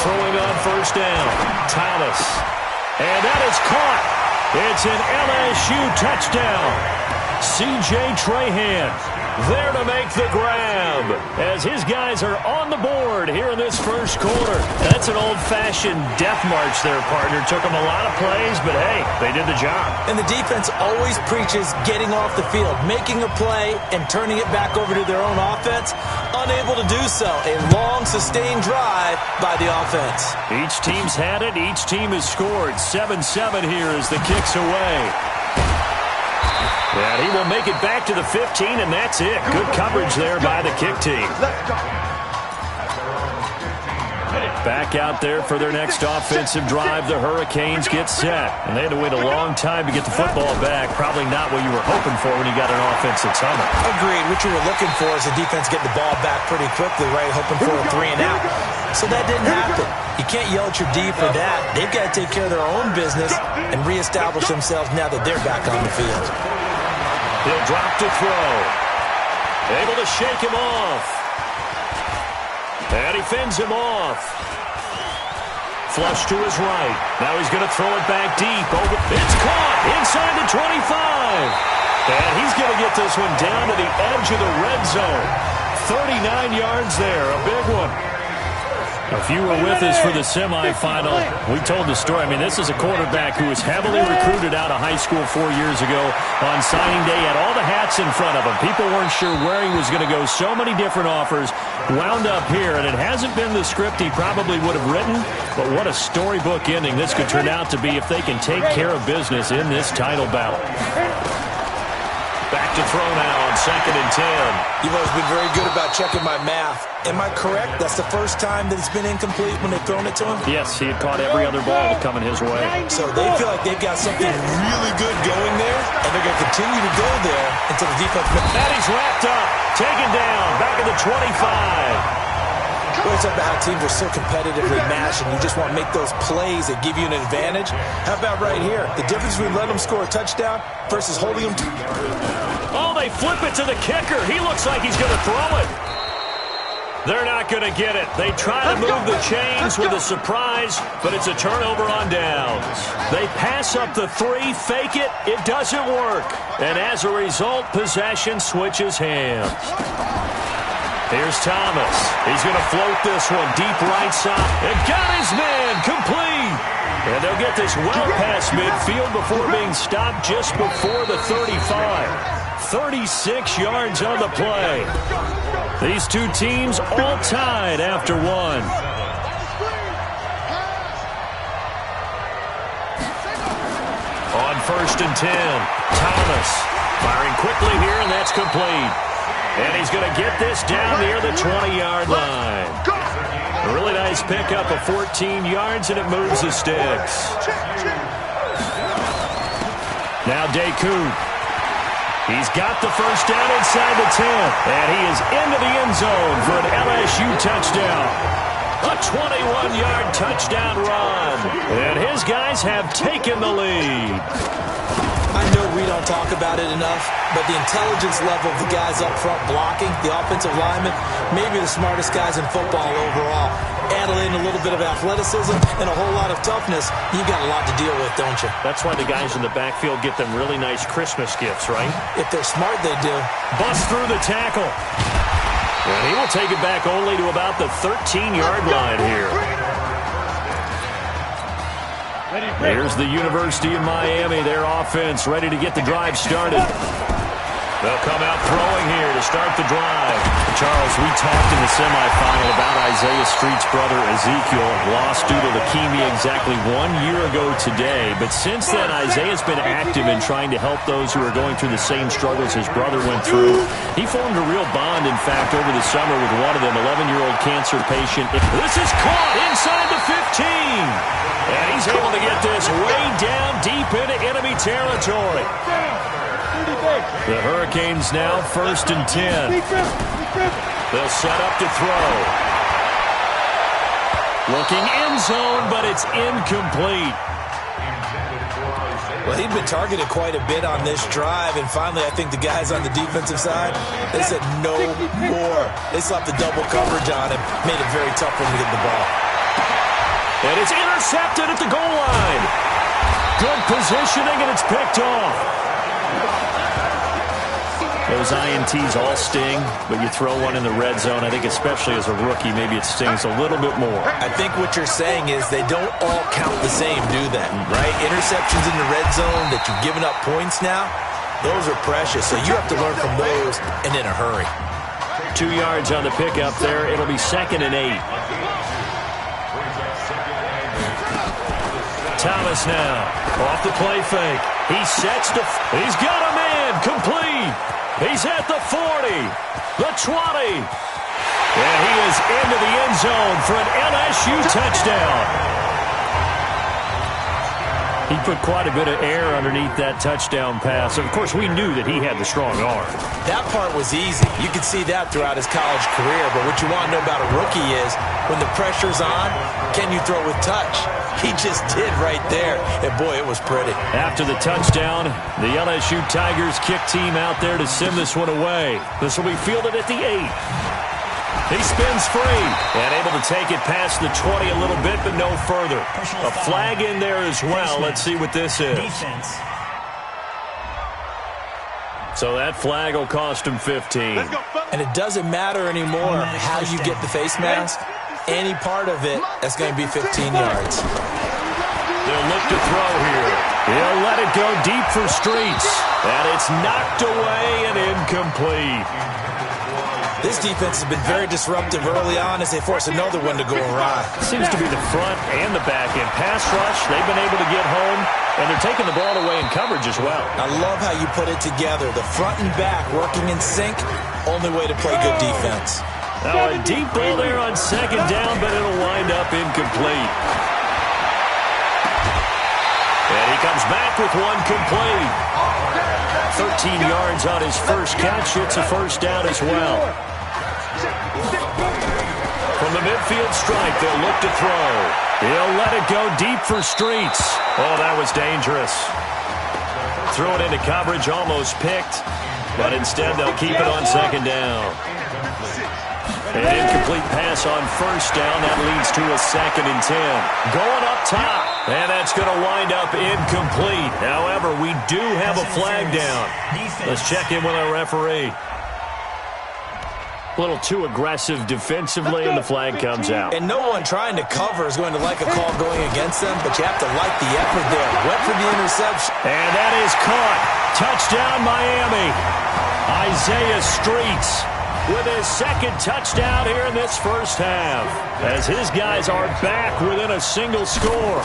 Throwing on first down, Thomas. And that is caught. It's an LSU touchdown. C.J. Trahan there to make the grab as his guys are on the board here in this first quarter. That's an old-fashioned death march there, partner. Took them a lot of plays, but hey, they did the job. And the defense always preaches getting off the field, making a play, and turning it back over to their own offense. Unable to do so. A long, sustained drive by the offense. Each team's had it. Each team has scored. 7-7 here as the kick's away. And he will make it back to the 15, and that's it. Good coverage there by the kick team. Back out there for their next offensive drive. The Hurricanes get set. And they had to wait a long time to get the football back. Probably not what you were hoping for when you got an offense that's humming. Agreed. What you were looking for is the defense getting the ball back pretty quickly, right? Hoping for a 3-and-out. So that didn't happen. You can't yell at your D for that. They've got to take care of their own business and reestablish themselves now that they're back on the field. He'll drop to throw. Able to shake him off. And he fends him off. Flush to his right. Now he's going to throw it back deep. It's caught inside the 25. And he's going to get this one down to the edge of the red zone. 39 yards there, a big one. If you were with us for the semifinal, we told the story. I mean, this is a quarterback who was heavily recruited out of high school 4 years ago. On signing day, had all the hats in front of him. People weren't sure where he was going to go. So many different offers. Wound up here, and it hasn't been the script he probably would have written, but what a storybook ending this could turn out to be if they can take care of business in this title battle. Back to throw now on 2nd and 10. You've always been very good about checking my math. Am I correct? That's the first time that it's been incomplete when they've thrown it to him? Yes, he had caught every other ball coming his way. So they feel like they've got something really good going there, and they're going to continue to go there until the defense... And he's wrapped up, taken down, back at the 25. We always talk about how teams are so competitively matched, and you just want to make those plays that give you an advantage. How about right here? The difference between letting them score a touchdown versus holding them... Oh, they flip it to the kicker. He looks like he's going to throw it. They're not going to get it. They try to move the chains with a surprise, but it's a turnover on downs. They pass up the 3, fake it. It doesn't work. And as a result, possession switches hands. Here's Thomas. He's going to float this one deep right side. And got his man complete. And they'll get this well past midfield before being stopped just before the 35. 36 yards on the play. These two teams all tied after one. On 1st and 10, Thomas firing quickly here, and that's complete. And he's going to get this down near the 20-yard line. A really nice pickup of 14 yards, and it moves the sticks. Now Deku. He's got the first down inside the 10, and he is into the end zone for an LSU touchdown. A 21-yard touchdown run, and his guys have taken the lead. I know we don't talk about it enough, but the intelligence level of the guys up front blocking, the offensive linemen, maybe the smartest guys in football overall. Add in a little bit of athleticism and a whole lot of toughness, you've got a lot to deal with, don't you? That's why the guys in the backfield get them really nice Christmas gifts, right? If they're smart, they do. Bust through the tackle. And he will take it back only to about the 13-yard line here. Here's the University of Miami, their offense ready to get the drive started. They'll come out throwing here to start the drive. Charles, we talked in the semifinal about Isaiah Street's brother Ezekiel, lost due to leukemia exactly 1 year ago today. But since then, Isaiah's been active in trying to help those who are going through the same struggles his brother went through. He formed a real bond, in fact, over the summer with one of them, 11-year-old cancer patient. This is caught inside the 15. And he's able to get this way down deep into enemy territory. The Hurricanes now 1st and 10. They'll set up to throw. Looking end zone, but it's incomplete. Well, he'd been targeted quite a bit on this drive, and finally I think the guys on the defensive side, they said no more. They slapped the double coverage on him, made it very tough for him to get the ball. And it's intercepted at the goal line. Good positioning, and it's picked off. Those INTs all sting, but you throw one in the red zone, I think especially as a rookie, maybe it stings a little bit more. I think what you're saying is they don't all count the same, do they? Right? Interceptions in the red zone that you've given up points now, those are precious, so you have to learn from those and in a hurry. 2 yards on the pickup there. It'll be 2nd and 8. Thomas now, off the play fake. He sets to... He's got a man, complete. He's at the 40, the 20. And he is into the end zone for an LSU touchdown. He put quite a bit of air underneath that touchdown pass. Of course, we knew that he had the strong arm. That part was easy. You could see that throughout his college career. But what you want to know about a rookie is when the pressure's on, can you throw with touch? He just did right there. And, boy, it was pretty. After the touchdown, the LSU Tigers kick team out there to send this one away. This will be fielded at the 8. He spins free and able to take it past the 20 a little bit, but no further. A flag in there as well. Let's see what this is. So that flag will cost him 15. And it doesn't matter anymore how you get the face mask. any part of it, that's going to be 15 yards. They'll look to throw here. He'll let it go deep for Streets. And it's knocked away and incomplete. This defense has been very disruptive early on as they force another one to go awry. Seems to be the front and the back end. Pass rush, they've been able to get home, and they're taking the ball away in coverage as well. I love how you put it together. The front and back working in sync, only way to play good defense. Now a deep ball there on second down, but it'll wind up incomplete. And he comes back with one complete. 13 yards on his first catch. It's a first down as well. From the midfield stripe, they'll look to throw. He'll let it go deep for Streets. Oh, that was dangerous. Throw it into coverage, almost picked. But instead, they'll keep it on second down. An incomplete pass on first down. That leads to a 2nd and 10. Going up top. And that's going to wind up incomplete. However, we do have a flag down. Let's check in with our referee. A little too aggressive defensively, and the flag comes out. And no one trying to cover is going to like a call going against them, but you have to like the effort there. Went for the interception. And that is caught. Touchdown, Miami. Isaiah Streets with his 2nd touchdown here in this first half, as his guys are back within a single score.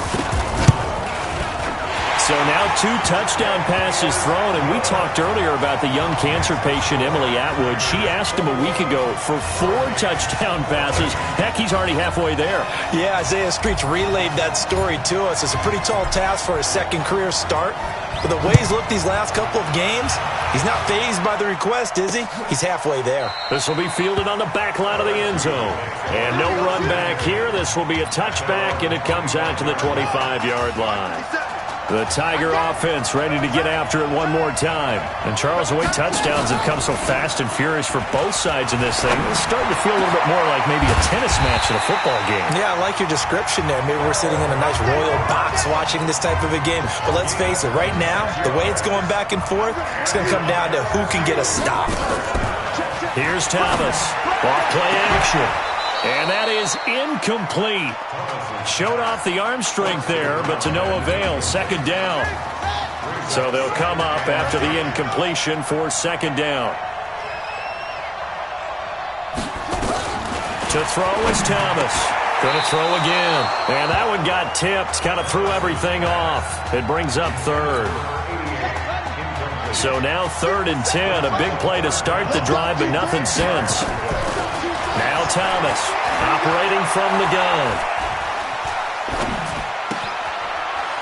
So now 2 touchdown passes thrown, and we talked earlier about the young cancer patient, Emily Atwood. She asked him a week ago for 4 touchdown passes. Heck, he's already halfway there. Yeah, Isaiah Streets relayed that story to us. It's a pretty tall task for his 2nd career start. But the way he's looked these last couple of games, he's not fazed by the request, is he? He's halfway there. This will be fielded on the back line of the end zone. And no run back here. This will be a touchback, and it comes out to the 25-yard line. The Tiger offense ready to get after it one more time. And Charles, the way touchdowns have come so fast and furious for both sides in this thing, it's starting to feel a little bit more like maybe a tennis match in a football game. Yeah, I like your description there. Maybe we're sitting in a nice royal box watching this type of a game. But let's face it, right now, the way it's going back and forth, it's going to come down to who can get a stop. Here's Thomas. Off play action. And that is incomplete. Showed off the arm strength there, but to no avail. 2nd down. So they'll come up after the incompletion for 2nd down. To throw is Thomas. Going to throw again. And that one got tipped. Kind of threw everything off. It brings up 3rd. So now 3rd and 10. A big play to start the drive, but nothing since. Now Thomas, operating from the gun.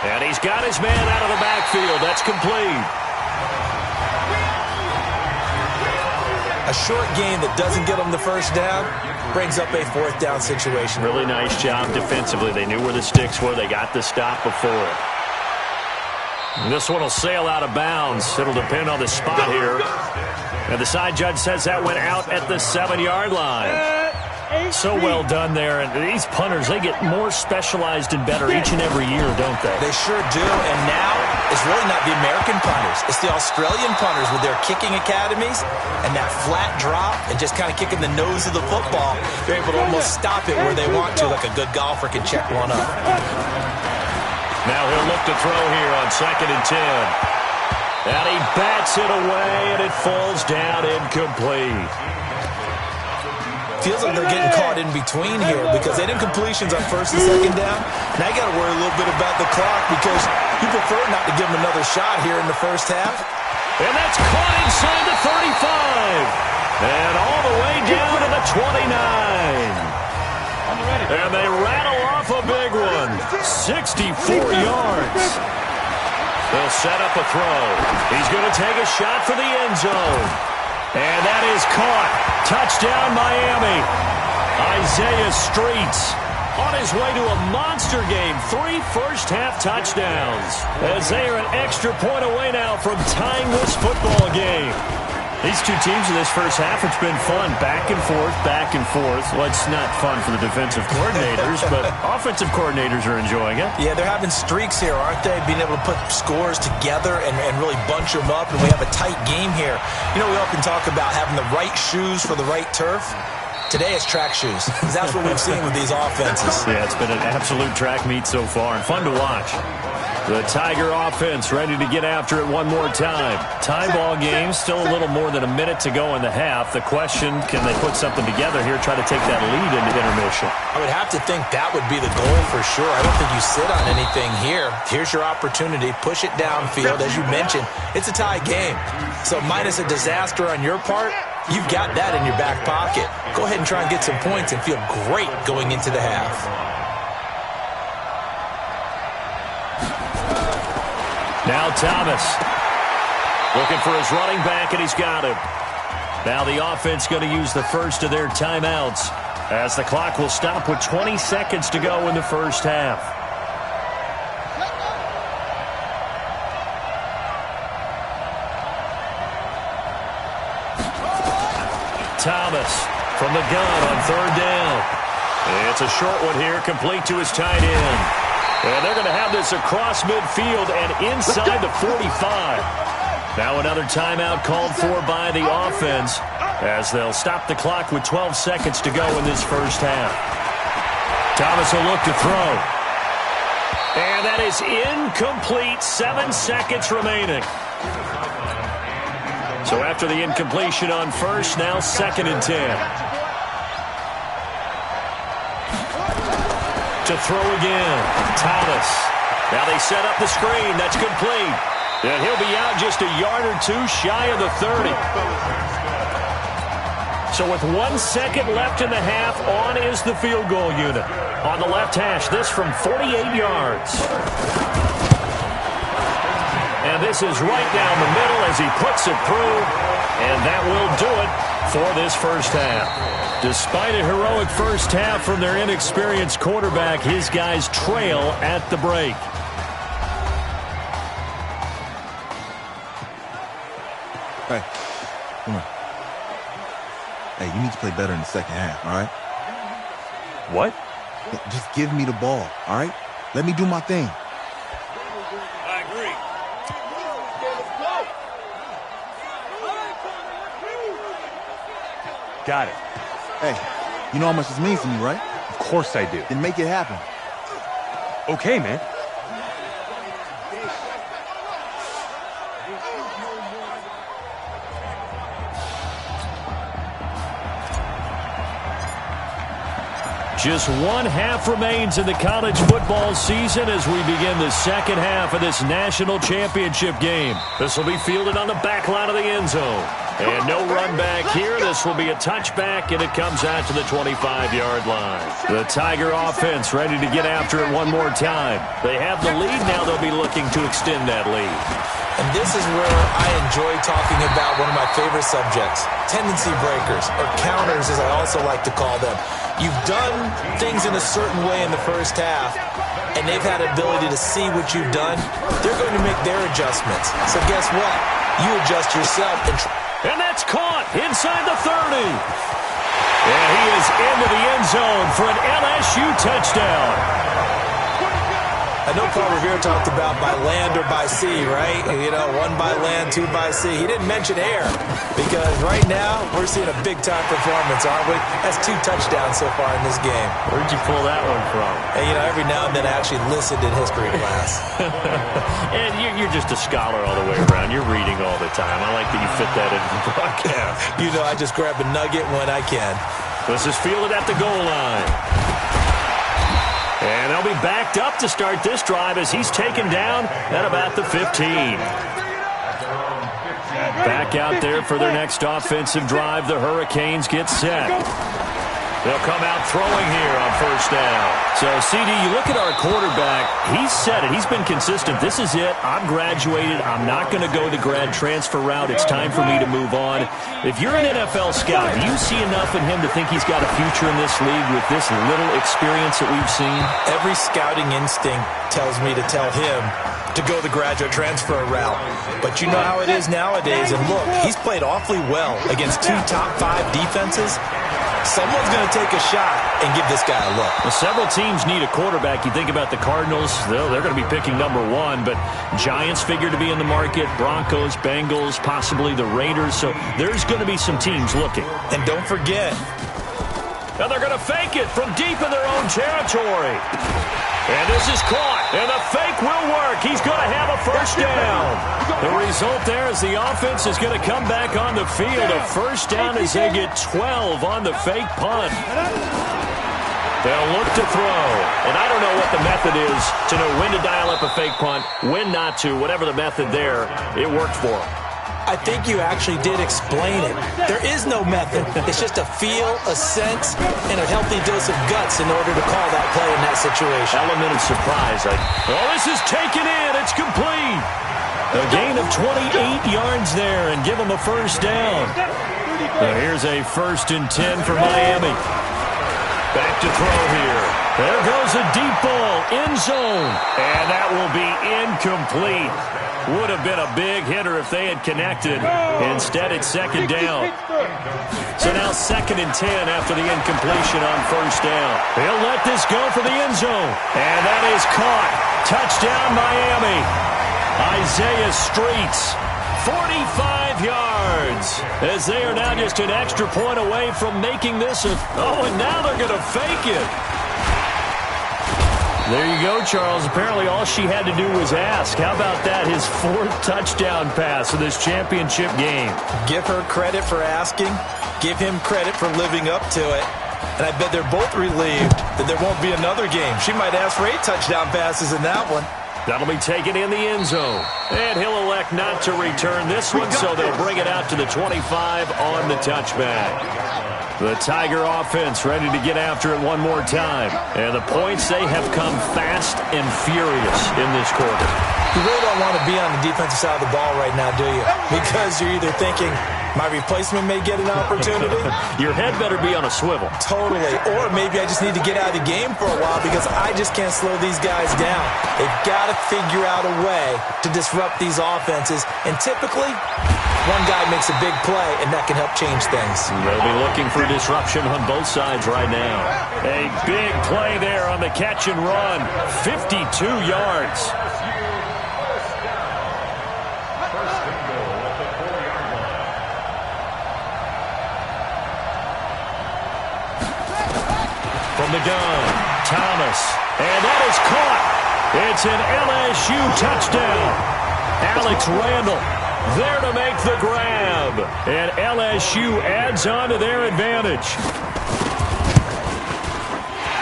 And he's got his man out of the backfield. That's complete. A short gain that doesn't get them the first down brings up a 4th down situation. Really nice job defensively. They knew where the sticks were. They got the stop before it. And this one will sail out of bounds. It'll depend on the spot here. And the side judge says that went out at the 7-yard line. So well done there. And these punters, they get more specialized and better each and every year, don't they? They sure do. And now it's really not the American punters. It's the Australian punters with their kicking academies and that flat drop and just kind of kicking the nose of the football. They're able to almost stop it where they want to, like a good golfer can check one up. Now he'll look to throw here on 2nd and 10. And he bats it away, and it falls down incomplete. Feels like they're getting caught in between here because they did completions on 1st and 2nd down. Now you got to worry a little bit about the clock because you prefer not to give them another shot here in the first half. And that's caught inside the 35. And all the way down to the 29. And they rattle off a big one. 64 yards. They'll set up a throw. He's going to take a shot for the end zone. And that is caught. Touchdown, Miami. Isaiah Streets on his way to a monster game. 3 first-half touchdowns. As they are an extra point away now from tying this football game. These two teams in this first half, it's been fun. Back and forth, back and forth. Well, it's not fun for the defensive coordinators, but offensive coordinators are enjoying it. Yeah, they're having streaks here, aren't they? Being able to put scores together and really bunch them up, and we have a tight game here. You know, we often talk about having the right shoes for the right turf. Today it's track shoes. That's what we've seen with these offenses. Yeah, it's been an absolute track meet so far and fun to watch. The Tiger offense ready to get after it one more time. Tie ball game, still a little more than a minute to go in the half. The question, can they put something together here, try to take that lead into intermission? I would have to think that would be the goal for sure. I don't think you sit on anything here. Here's your opportunity. Push it downfield. As you mentioned, it's a tie game. So minus a disaster on your part, you've got that in your back pocket. Go ahead and try and get some points and feel great going into the half. Now Thomas looking for his running back, and he's got him. Now the offense going to use the first of their timeouts as the clock will stop with 20 seconds to go in the first half. Thomas from the gun on third down. It's a short one here, complete to his tight end. And they're going to have this across midfield and inside the 45. Now another timeout called for by the offense as they'll stop the clock with 12 seconds to go in this first half. Thomas will look to throw. And that is incomplete. 7 seconds remaining. So after the incompletion on first, now 2nd and 10. To throw again, Thomas. Now they set up the screen. That's complete. And he'll be out just a yard or two shy of the 30. So with 1 second left in the half, on is the field goal unit. On the left hash, this from 48 yards. And this is right down the middle as he puts it through. And that will do it for this first half. Despite a heroic first half from their inexperienced quarterback, his guys trail at the break. Hey, come on. Hey, you need to play better in the second half, all right? What? Just give me the ball, all right? Let me do my thing. I agree. Got it. Hey, you know how much this means to me, right? Of course I do. Then make it happen. Okay, man. Just 1 half remains in the college football season as we begin the second half of this national championship game. This will be fielded on the back line of the end zone. And no run back here. This will be a touchback, and it comes out to the 25-yard line. The Tiger offense ready to get after it one more time. They have the lead. Now they'll be looking to extend that lead. And this is where I enjoy talking about one of my favorite subjects, tendency breakers, or counters as I also like to call them. You've done things in a certain way in the first half, and they've had ability to see what you've done. They're going to make their adjustments. So guess what? You adjust yourself. And that's caught inside the 30. And he is into the end zone for an LSU touchdown. I know Paul Revere talked about by land or by sea, right? You know, 1 by land, 2 by sea. He didn't mention air because right now we're seeing a big-time performance, aren't we? That's 2 touchdowns so far in this game. Where'd you pull that one from? And, you know, every now and then I actually listened in history class. And you're just a scholar all the way around. You're reading all the time. I like that you fit that into the broadcast. You know, I just grab a nugget when I can. This is fielded at the goal line. And they'll be backed up to start this drive as he's taken down at about the 15. Back out there for their next offensive drive. The Hurricanes get set. They'll come out throwing here on first down. So, CD, you look at our quarterback. He's said it. He's been consistent. This is it. I'm graduated. I'm not going to go the grad transfer route. It's time for me to move on. If you're an NFL scout, do you see enough in him to think he's got a future in this league with this little experience that we've seen? Every scouting instinct tells me to tell him to go the graduate transfer route. But you know how it is nowadays. And look, he's played awfully well against 2 top 5 defenses. Someone's going to take a shot and give this guy a look. Well, several teams need a quarterback. You think about the Cardinals, they're going to be picking number 1, but Giants figure to be in the market, Broncos, Bengals, possibly the Raiders. So there's going to be some teams looking. And don't forget, And they're going to fake it from deep in their own territory. And this is caught, and the fake will work. He's going to have a first down. The result there is the offense is going to come back on the field. A first down as they get 12 on the fake punt. They'll look to throw. And I don't know what the method is to know when to dial up a fake punt, when not to. Whatever the method there, it worked for them. I think you actually did explain it. There is no method. It's just a feel, a sense, and a healthy dose of guts in order to call that play in that situation. Element of surprise. This is taken in. It's complete. A gain of 28 yards there and give them a first down. Here's a 1st and 10 for Miami. Back to throw here. There goes a deep ball, end zone. And that will be incomplete. Would have been a big hitter if they had connected. Instead, it's 2nd down. So now 2nd and 10 after the incompletion on first down. He'll let this go for the end zone. And that is caught. Touchdown, Miami. Isaiah Streets, 45 yards, as they are now just an extra point away from making this and now they're going to fake it. There you go, Charles. Apparently all she had to do was ask. How about that? His 4th touchdown pass of this championship game. Give her credit for asking. Give him credit for living up to it. And I bet they're both relieved that there won't be another game. She might ask for 8 touchdown passes in that one. That'll be taken in the end zone. And he'll elect not to return this one, so they'll bring it out to the 25 on the touchback. The Tiger offense ready to get after it one more time. And the points, they have come fast and furious in this quarter. You really don't want to be on the defensive side of the ball right now, do you? Because you're either thinking, my replacement may get an opportunity. Your head better be on a swivel. Totally. Or maybe I just need to get out of the game for a while because I just can't slow these guys down. They've got to figure out a way to disrupt these offenses. And typically, one guy makes a big play, and that can help change things. They'll be looking for disruption on both sides right now. A big play there on the catch and run. 52 yards. From the gun, Thomas. And that is caught. It's an LSU touchdown. Alex Randall there to make the grab. And LSU adds on to their advantage.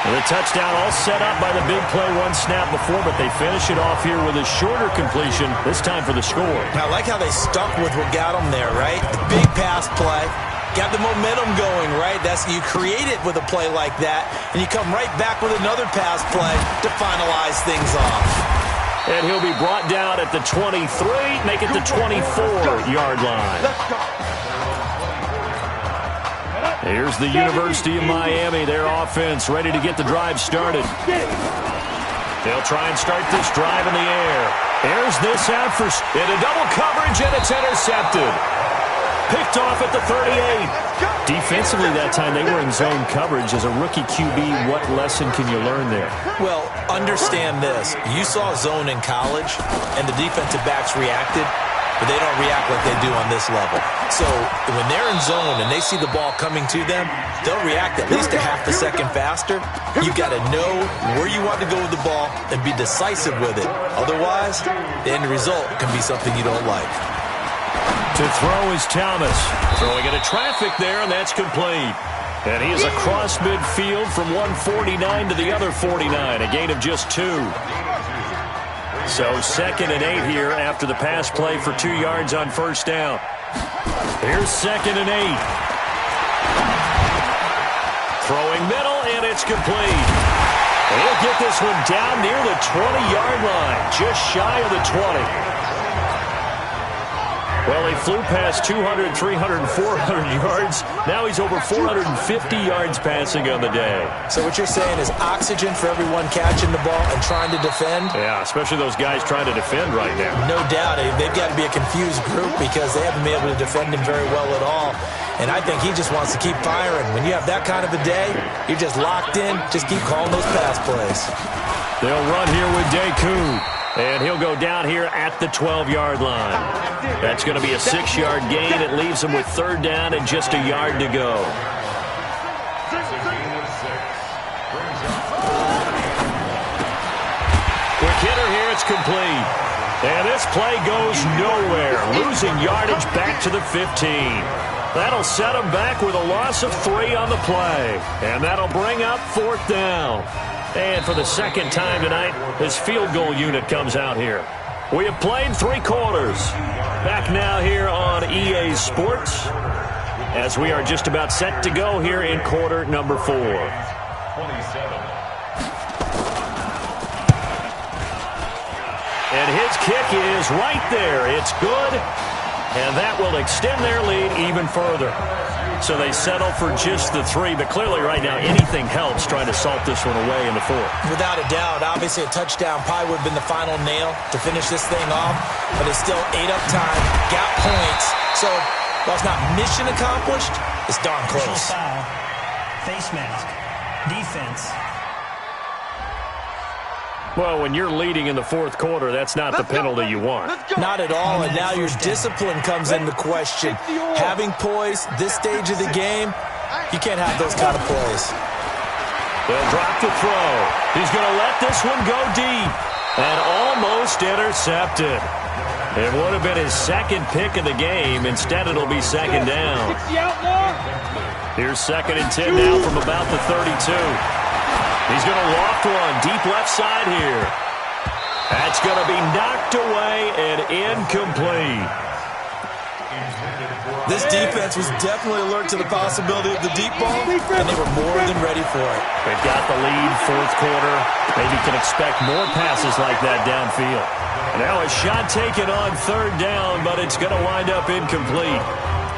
The touchdown all set up by the big play one snap before, but they finish it off here with a shorter completion, this time for the score. I like how they stuck with what got them there, right? The big pass play. Got the momentum going, right? You create it with a play like that, and you come right back with another pass play to finalize things off. And he'll be brought down at the 23, make it the 24-yard line. Here's the University of Miami, their offense ready to get the drive started. They'll try and start this drive in the air. Here's this out for into double coverage, and it's intercepted. Picked off at the 38. Defensively that time, they were in zone coverage. As a rookie QB, what lesson can you learn there? Well, understand this. You saw zone in college, and the defensive backs reacted, but they don't react like they do on this level. So when they're in zone and they see the ball coming to them, they'll react at least a half a second faster. You've got to know where you want to go with the ball and be decisive with it. Otherwise, the end result can be something you don't like. To throw is Thomas. Throwing into traffic there, and that's complete. And he is across midfield from 149 to the other 49, a gain of just 2. So 2nd and 8 here after the pass play for 2 yards on first down. Here's 2nd and 8. Throwing middle, and it's complete. And he'll get this one down near the 20-yard line, just shy of the 20. Well, he flew past 200, 300, 400 yards. Now he's over 450 yards passing on the day. So what you're saying is oxygen for everyone catching the ball and trying to defend? Yeah, especially those guys trying to defend right now. No doubt. They've got to be a confused group because they haven't been able to defend him very well at all. And I think he just wants to keep firing. When you have that kind of a day, you're just locked in. Just keep calling those pass plays. They'll run here with Deku. And he'll go down here at the 12-yard line. That's going to be a 6-yard gain. It leaves him with 3rd down and just a yard to go. Quick hitter here, it's complete. And this play goes nowhere, losing yardage back to the 15. That'll set him back with a loss of 3 on the play. And that'll bring up 4th down. And for the second time tonight, his field goal unit comes out here. We have played 3 quarters. Back now here on EA Sports, as we are just about set to go here in quarter number 4. 27. And his kick is right there. It's good, and that will extend their lead even further. So they settle for just the 3, but clearly right now anything helps trying to salt this one away in the 4th. Without a doubt, obviously a touchdown probably would have been the final nail to finish this thing off, but it's still 8 up time, got points. So while it's not mission accomplished, it's darn close. Foul, face mask, defense. Well, when you're leading in the 4th quarter, that's not the penalty you want. Not at all, and now your discipline comes into question. Having poise this stage of the game, you can't have those kind of plays. They'll drop the throw. He's going to let this one go deep and almost intercepted. It would have been his 2nd pick of the game. Instead, it'll be 2nd down. Here's 2nd and 10 now from about the 32. He's going to loft one deep left side here. That's going to be knocked away and incomplete. This defense was definitely alert to the possibility of the deep ball, and they were more than ready for it. They've got the lead, 4th quarter. Maybe can expect more passes like that downfield. Now a shot taken on 3rd down, but it's going to wind up incomplete.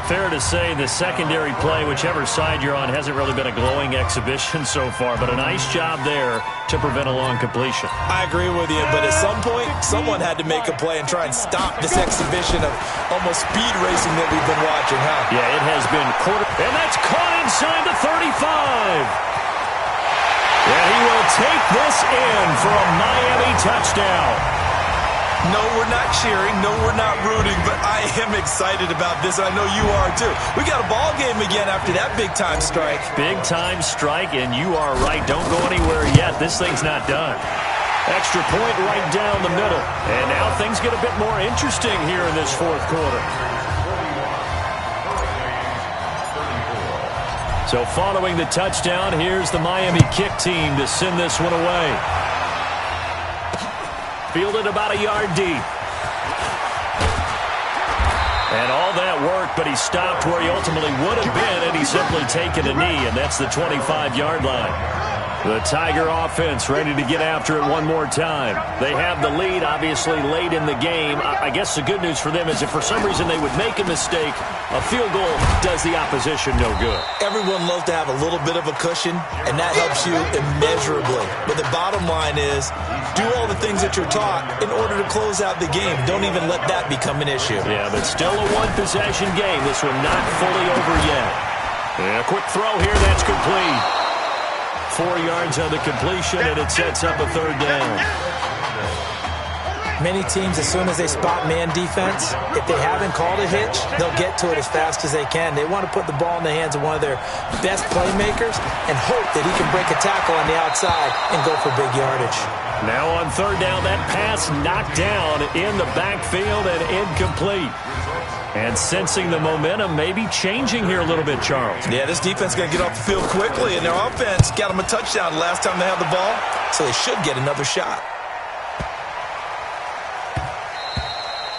Fair to say the secondary play, whichever side you're on, hasn't really been a glowing exhibition so far, but a nice job there to prevent a long completion. I agree with you, but at some point, someone had to make a play and try and stop this exhibition of almost speed racing that we've been watching, huh? Yeah, it has been quarter, and that's caught inside the 35. And he will take this in for a Miami touchdown. No, we're not cheering. No, we're not rooting, but I am excited about this, and I know you are too. We got a ball game again after that big-time strike. Big-time strike, and you are right. Don't go anywhere yet. This thing's not done. Extra point right down the middle. And now things get a bit more interesting here in this 4th quarter. So following the touchdown, here's the Miami kick team to send this one away. Fielded about a yard deep. And all that worked, but he stopped where he ultimately would have been, and he's simply taken a knee, and that's the 25-yard line. The Tiger offense ready to get after it one more time. They have the lead, obviously, late in the game. I guess the good news for them is if for some reason they would make a mistake, a field goal does the opposition no good. Everyone loves to have a little bit of a cushion, and that helps you immeasurably. But the bottom line is, do all the things that you're taught in order to close out the game. Don't even let that become an issue. Yeah, but still a one-possession game. This one not fully over yet. And a quick throw here, that's complete. 4 yards on the completion, and it sets up a 3rd down. Many teams, as soon as they spot man defense, if they haven't called a hitch, they'll get to it as fast as they can. They want to put the ball in the hands of one of their best playmakers and hope that he can break a tackle on the outside and go for big yardage. Now on 3rd down, that pass knocked down in the backfield and incomplete. And sensing the momentum maybe changing here a little bit, Charles. Yeah, this defense is going to get off the field quickly, and their offense got them a touchdown the last time they had the ball, so they should get another shot.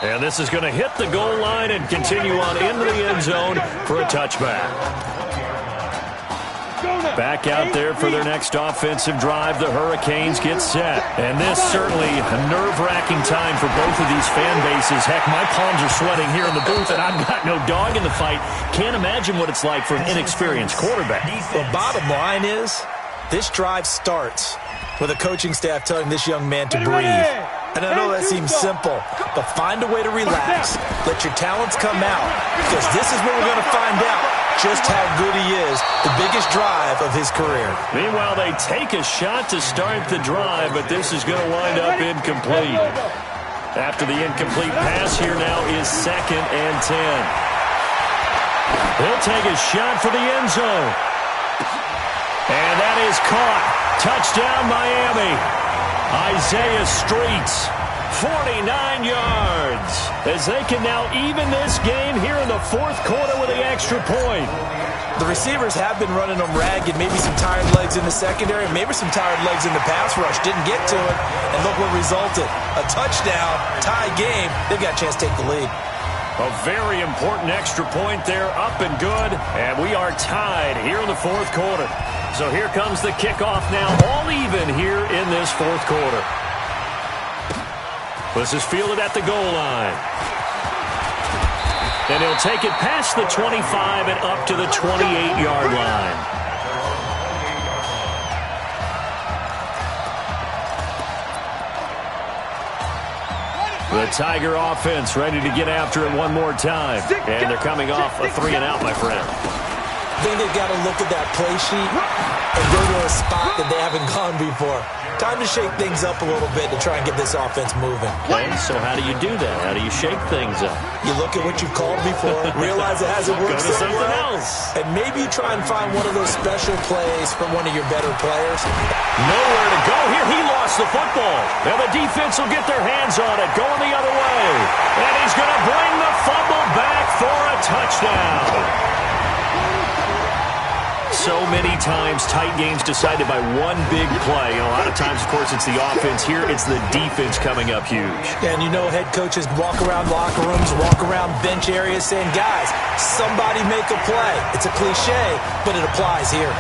And this is going to hit the goal line and continue on into the end zone for a touchback. Back out there for their next offensive drive. The Hurricanes get set. And this certainly a nerve-wracking time for both of these fan bases. Heck, my palms are sweating here in the booth, and I've got no dog in the fight. Can't imagine what it's like for an inexperienced quarterback. The bottom line is, this drive starts with a coaching staff telling this young man to breathe. And I know that seems simple, but find a way to relax. Let your talents come out, because this is where we're going to find out just how good he is, the biggest drive of his career. Meanwhile, they take a shot to start the drive, but this is going to wind up incomplete. After the incomplete pass, here now is 2nd and 10. He'll take a shot for the end zone. And that is caught. Touchdown, Miami. Isaiah Streets, 49 yards. As they can now even this game here in the fourth quarter with the extra point. The receivers have been running them ragged. Maybe some tired legs in the secondary. Maybe some tired legs in the pass rush. Didn't get to it. And look what resulted. A touchdown, tie game. They've got a chance to take the lead. A very important extra point there, up and good. And we are tied here in the fourth quarter. So here comes the kickoff now, all even here in this fourth quarter. This is fielded at the goal line. And he'll take it past the 25 and up to the 28-yard line. The Tiger offense ready to get after it one more time. And they're coming off a 3-and-out, my friend. I think they've got to look at that play sheet and go to a spot that they haven't gone before. Time to shake things up a little bit to try and get this offense moving. Okay, so how do you do that? How do you shake things up? You look at what you've called before, realize it hasn't worked Go to so something well, else. and maybe you try and find one of those special plays from one of your better players. Nowhere to go here. He lost the football. Now the defense will get their hands on it, going the other way. And he's going to bring the fumble back for a touchdown. So many times, tight games decided by one big play. A lot of times, of course, it's the offense. Here, it's the defense coming up huge. And you know head coaches walk around locker rooms, walk around bench areas saying, guys, somebody make a play. It's a cliche, but it applies here.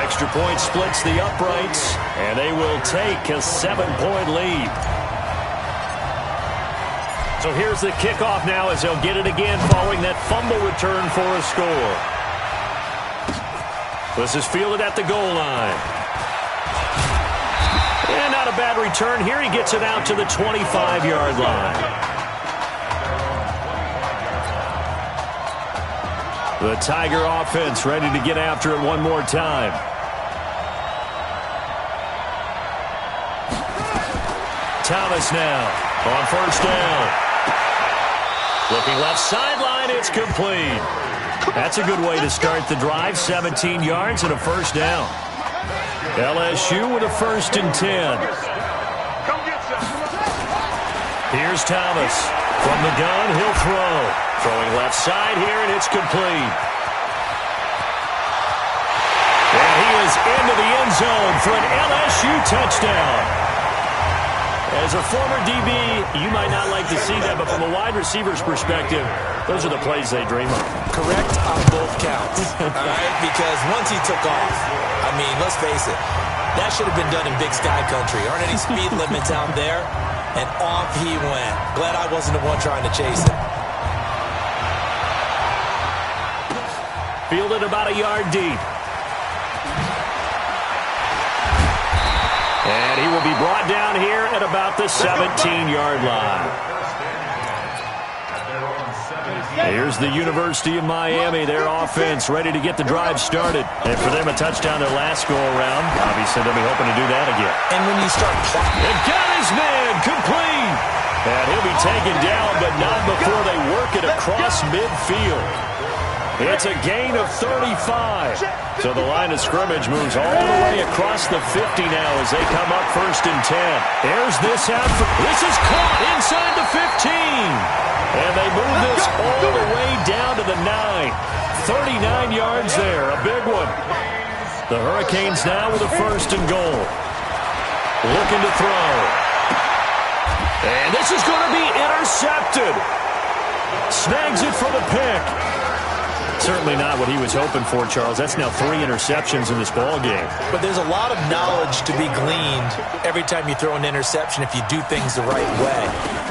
Extra point splits the uprights, and they will take a 7-point lead. So here's the kickoff now as they'll get it again following that fumble return for a score. This is fielded at the goal line. And not a bad return here. He gets it out to the 25-yard line. The Tiger offense ready to get after it one more time. Thomas now on first down. Looking left sideline, it's complete. That's a good way to start the drive. 17 yards and a first down. LSU with a 1st and 10. Here's Thomas. From the gun, he'll throw. Throwing left side here, and it's complete. And he is into the end zone for an LSU touchdown. As a former DB, you might not like to see that, but from a wide receiver's perspective, those are the plays they dream of. Correct on both counts, all right? Because once he took off, I mean, let's face it, that should have been done in Big Sky Country. Aren't any speed limits out there? And off he went. Glad I wasn't the one trying to chase it. Fielded about a yard deep. And he will be brought down here at about the 17-yard line. Here's the University of Miami, their offense ready to get the drive started. And for them, a touchdown their last go-around. Obviously, they'll be hoping to do that again. And when you start... And got his man, complete. And he'll be taken down, but not before they work it across midfield. It's a gain of 35. So the line of scrimmage moves all the way across the 50 now as they come up 1st and 10. There's this out. This is caught inside the 15. And they move this all the way down to the 9. 39 yards there, a big one. The Hurricanes now with a 1st and goal. Looking to throw. And this is going to be intercepted. Snags it for the pick. Certainly not what he was hoping for, Charles. That's now 3 interceptions in this ball game. But there's a lot of knowledge to be gleaned every time you throw an interception if you do things the right way.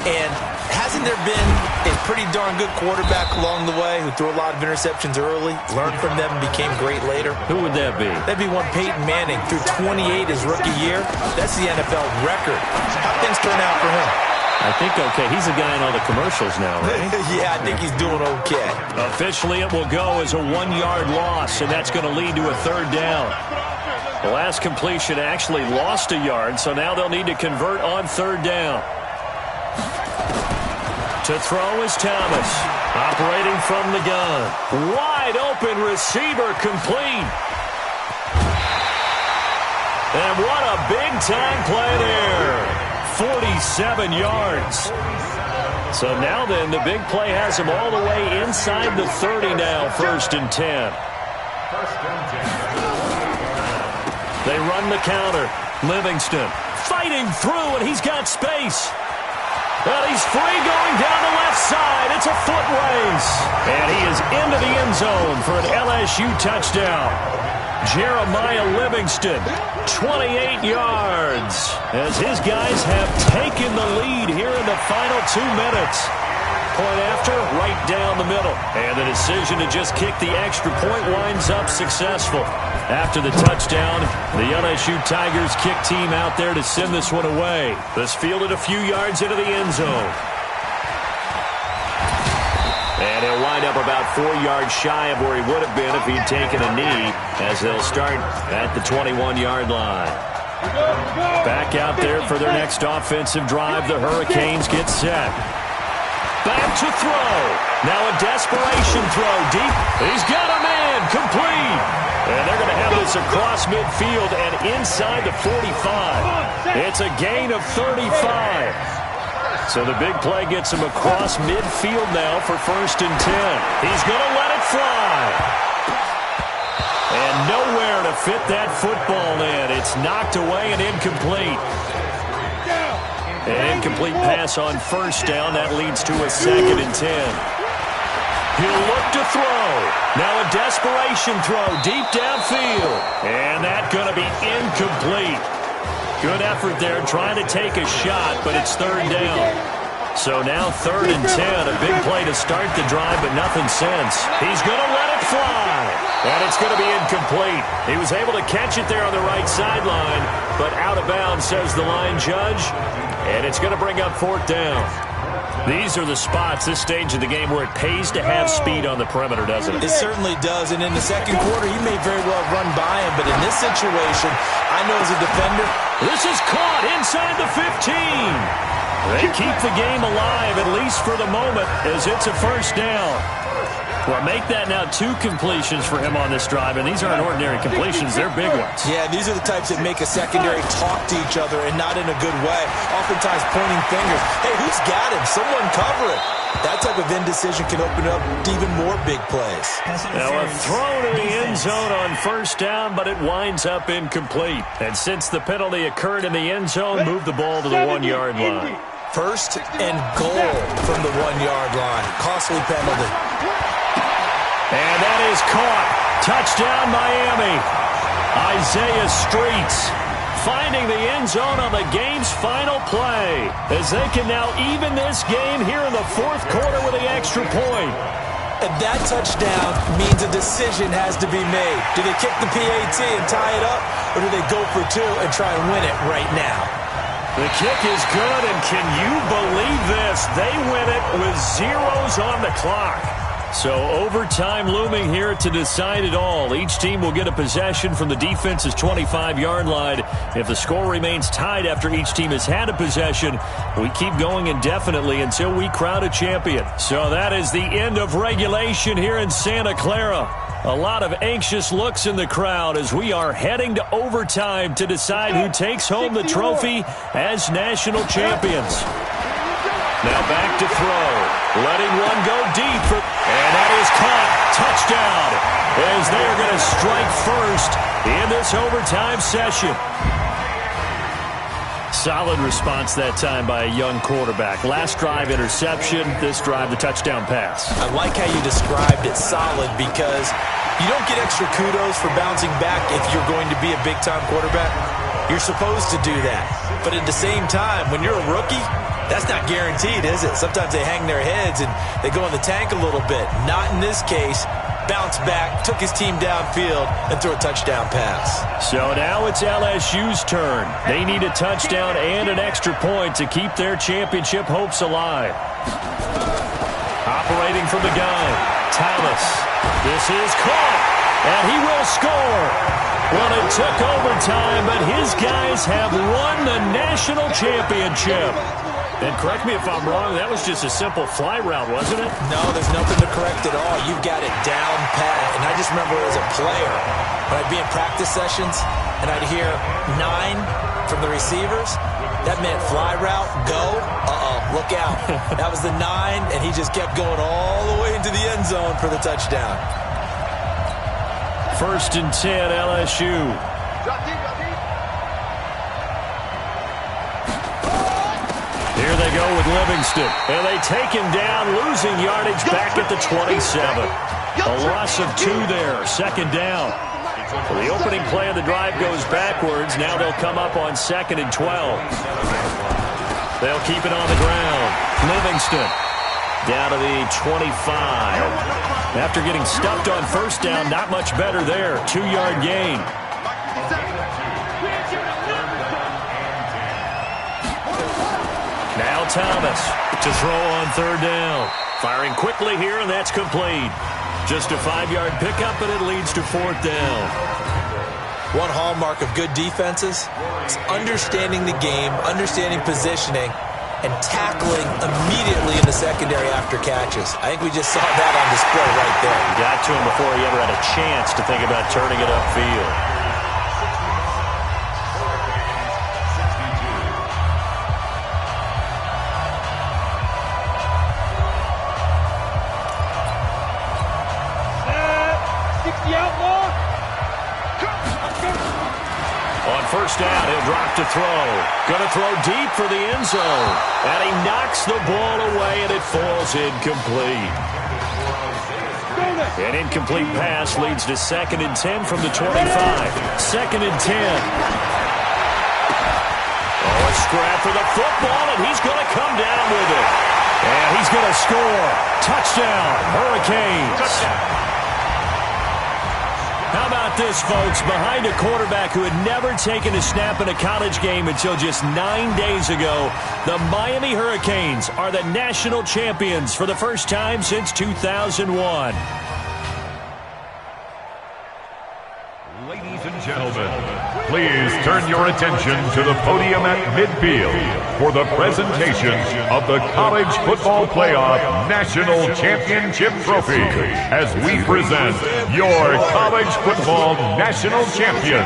And hasn't there been a pretty darn good quarterback along the way who threw a lot of interceptions early, learned from them, and became great later? Who would that be? That'd be one Peyton Manning. Threw 28 his rookie year. That's the NFL record. How'd things turn out for him? I think okay. He's a guy in all the commercials now, right? Yeah, I think he's doing okay. Officially, it will go as a 1-yard loss, and that's going to lead to a 3rd down. The last completion actually lost a yard, so now they'll need to convert on 3rd down. To throw is Thomas, operating from the gun. Wide open receiver complete. And what a big-time play there. 47 yards. So now then, the big play has him all the way inside the 30 now, 1st and 10. They run the counter. Livingston fighting through, and he's got space. Well, he's free going down the left side. It's a foot race. And he is into the end zone for an LSU touchdown. Jeremiah Livingston, 28 yards, as his guys have taken the lead here in the final 2 minutes. Point after, right down the middle. And the decision to just kick the extra point winds up successful. After the touchdown, the LSU Tigers kick team out there to send this one away. This fielded a few yards into the end zone. And he'll wind up about 4 yards shy of where he would have been if he'd taken a knee, as they'll start at the 21-yard line. Back out there for their next offensive drive. The Hurricanes get set. Back to throw. Now a desperation throw deep. He's got a man. Complete. And they're going to have this across midfield and inside the 45. It's a gain of 35. So the big play gets him across midfield now for 1st and 10. He's going to let it fly. And nowhere to fit that football in. It's knocked away and incomplete. An incomplete pass on 1st down. That leads to a 2nd and 10. He'll look to throw. Now a desperation throw deep downfield. And that's going to be incomplete. Good effort there trying to take a shot, but it's 3rd down. So now 3rd and 10. A big play to start the drive, but nothing since. He's going to let it fly. And it's going to be incomplete. He was able to catch it there on the right sideline, but out of bounds, says the line judge. And it's going to bring up 4th down. These are the spots, this stage of the game, where it pays to have speed on the perimeter, doesn't it? It certainly does. And in the second quarter, he may very well run by him. But in this situation, I know as a defender, this is caught inside the 15. They keep the game alive, at least for the moment, as it's a 1st down. Well, make that now 2 completions for him on this drive, and these aren't ordinary completions. They're big ones. Yeah, these are the types that make a secondary talk to each other, and not in a good way. Oftentimes pointing fingers. Hey, who's got him? Someone cover it. That type of indecision can open up to even more big plays. Now a throw to the end zone on 1st down, but it winds up incomplete. And since the penalty occurred in the end zone, move the ball to the 1-yard line. 1st and goal from the 1-yard line. Costly penalty. And that is caught. Touchdown, Miami. Isaiah Streets finding the end zone on the game's final play, as they can now even this game here in the 4th quarter with the extra point. And that touchdown means a decision has to be made. Do they kick the PAT and tie it up, or do they go for 2 and try and win it right now? The kick is good, and can you believe this? They win it with zeros on the clock. So overtime looming here to decide it all. Each team will get a possession from the defense's 25-yard line. If the score remains tied after each team has had a possession, we keep going indefinitely until we crown a champion. So that is the end of regulation here in Santa Clara. A lot of anxious looks in the crowd as we are heading to overtime to decide who takes home the trophy as national champions. Now back to throw. Letting one go deep. And that is caught. Touchdown. As they are going to strike first in this overtime session. Solid response that time by a young quarterback. Last drive, interception. This drive, the touchdown pass. I like how you described it solid, because you don't get extra kudos for bouncing back if you're going to be a big-time quarterback. You're supposed to do that. But at the same time, when you're a rookie, that's not guaranteed, is it? Sometimes they hang their heads and they go in the tank a little bit. Not in this case. Bounced back, took his team downfield, and threw a touchdown pass. So now it's LSU's turn. They need a touchdown and an extra point to keep their championship hopes alive. Operating from the gun, Thomas. This is caught, and he will score. Well, it took overtime, but his guys have won the national championship. And correct me if I'm wrong, that was just a simple fly route, wasn't it? No, there's nothing to correct at all. You've got it down pat. And I just remember as a player, When I'd be in practice sessions and I'd hear 9 from the receivers, that meant fly route, go, look out. That was the 9, and he just kept going all the way into the end zone for the touchdown. 1st and 10, LSU. Here they go with Livingston, and they take him down, losing yardage back at the 27. A loss of 2 there, 2nd down. Well, the opening play of the drive goes backwards. Now they'll come up on 2nd and 12. They'll keep it on the ground. Livingston down to the 25. After getting stuffed on 1st down, not much better there. 2-yard gain. Now Thomas to throw on 3rd down. Firing quickly here, and that's complete. Just a 5-yard pickup, and it leads to 4th down. One hallmark of good defenses is understanding the game, understanding positioning, and tackling immediately in the secondary after catches. I think we just saw that on display right there. Got to him before he ever had a chance to think about turning it upfield. On 1st down, he'll drop to throw. Going to throw deep for the end zone. And he knocks the ball away, and it falls incomplete. An incomplete pass leads to 2nd and 10 from the 25. 2nd and 10. Oh, a scrap for the football, and he's going to come down with it. And he's going to score. Touchdown, Hurricanes. Touchdown. How about this, folks? Behind a quarterback who had never taken a snap in a college game until just 9 days ago, the Miami Hurricanes are the national champions for the first time since 2001. Ladies and gentlemen, please turn your attention to the podium at midfield for the presentation of the College Football Playoff National Championship Trophy as we present your College Football National Champion.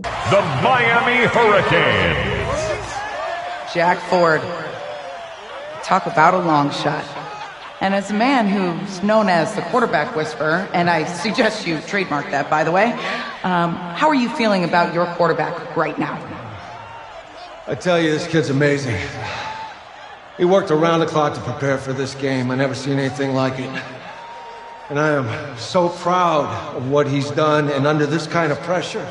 the Miami Hurricanes. Jack Ford. Talk about a long shot. And as a man who's known as the quarterback whisperer, and I suggest you trademark that, by the way, how are you feeling about your quarterback right now? I tell you, this kid's amazing. He worked around the clock to prepare for this game. I never seen anything like it. And I am so proud of what he's done, and under this kind of pressure.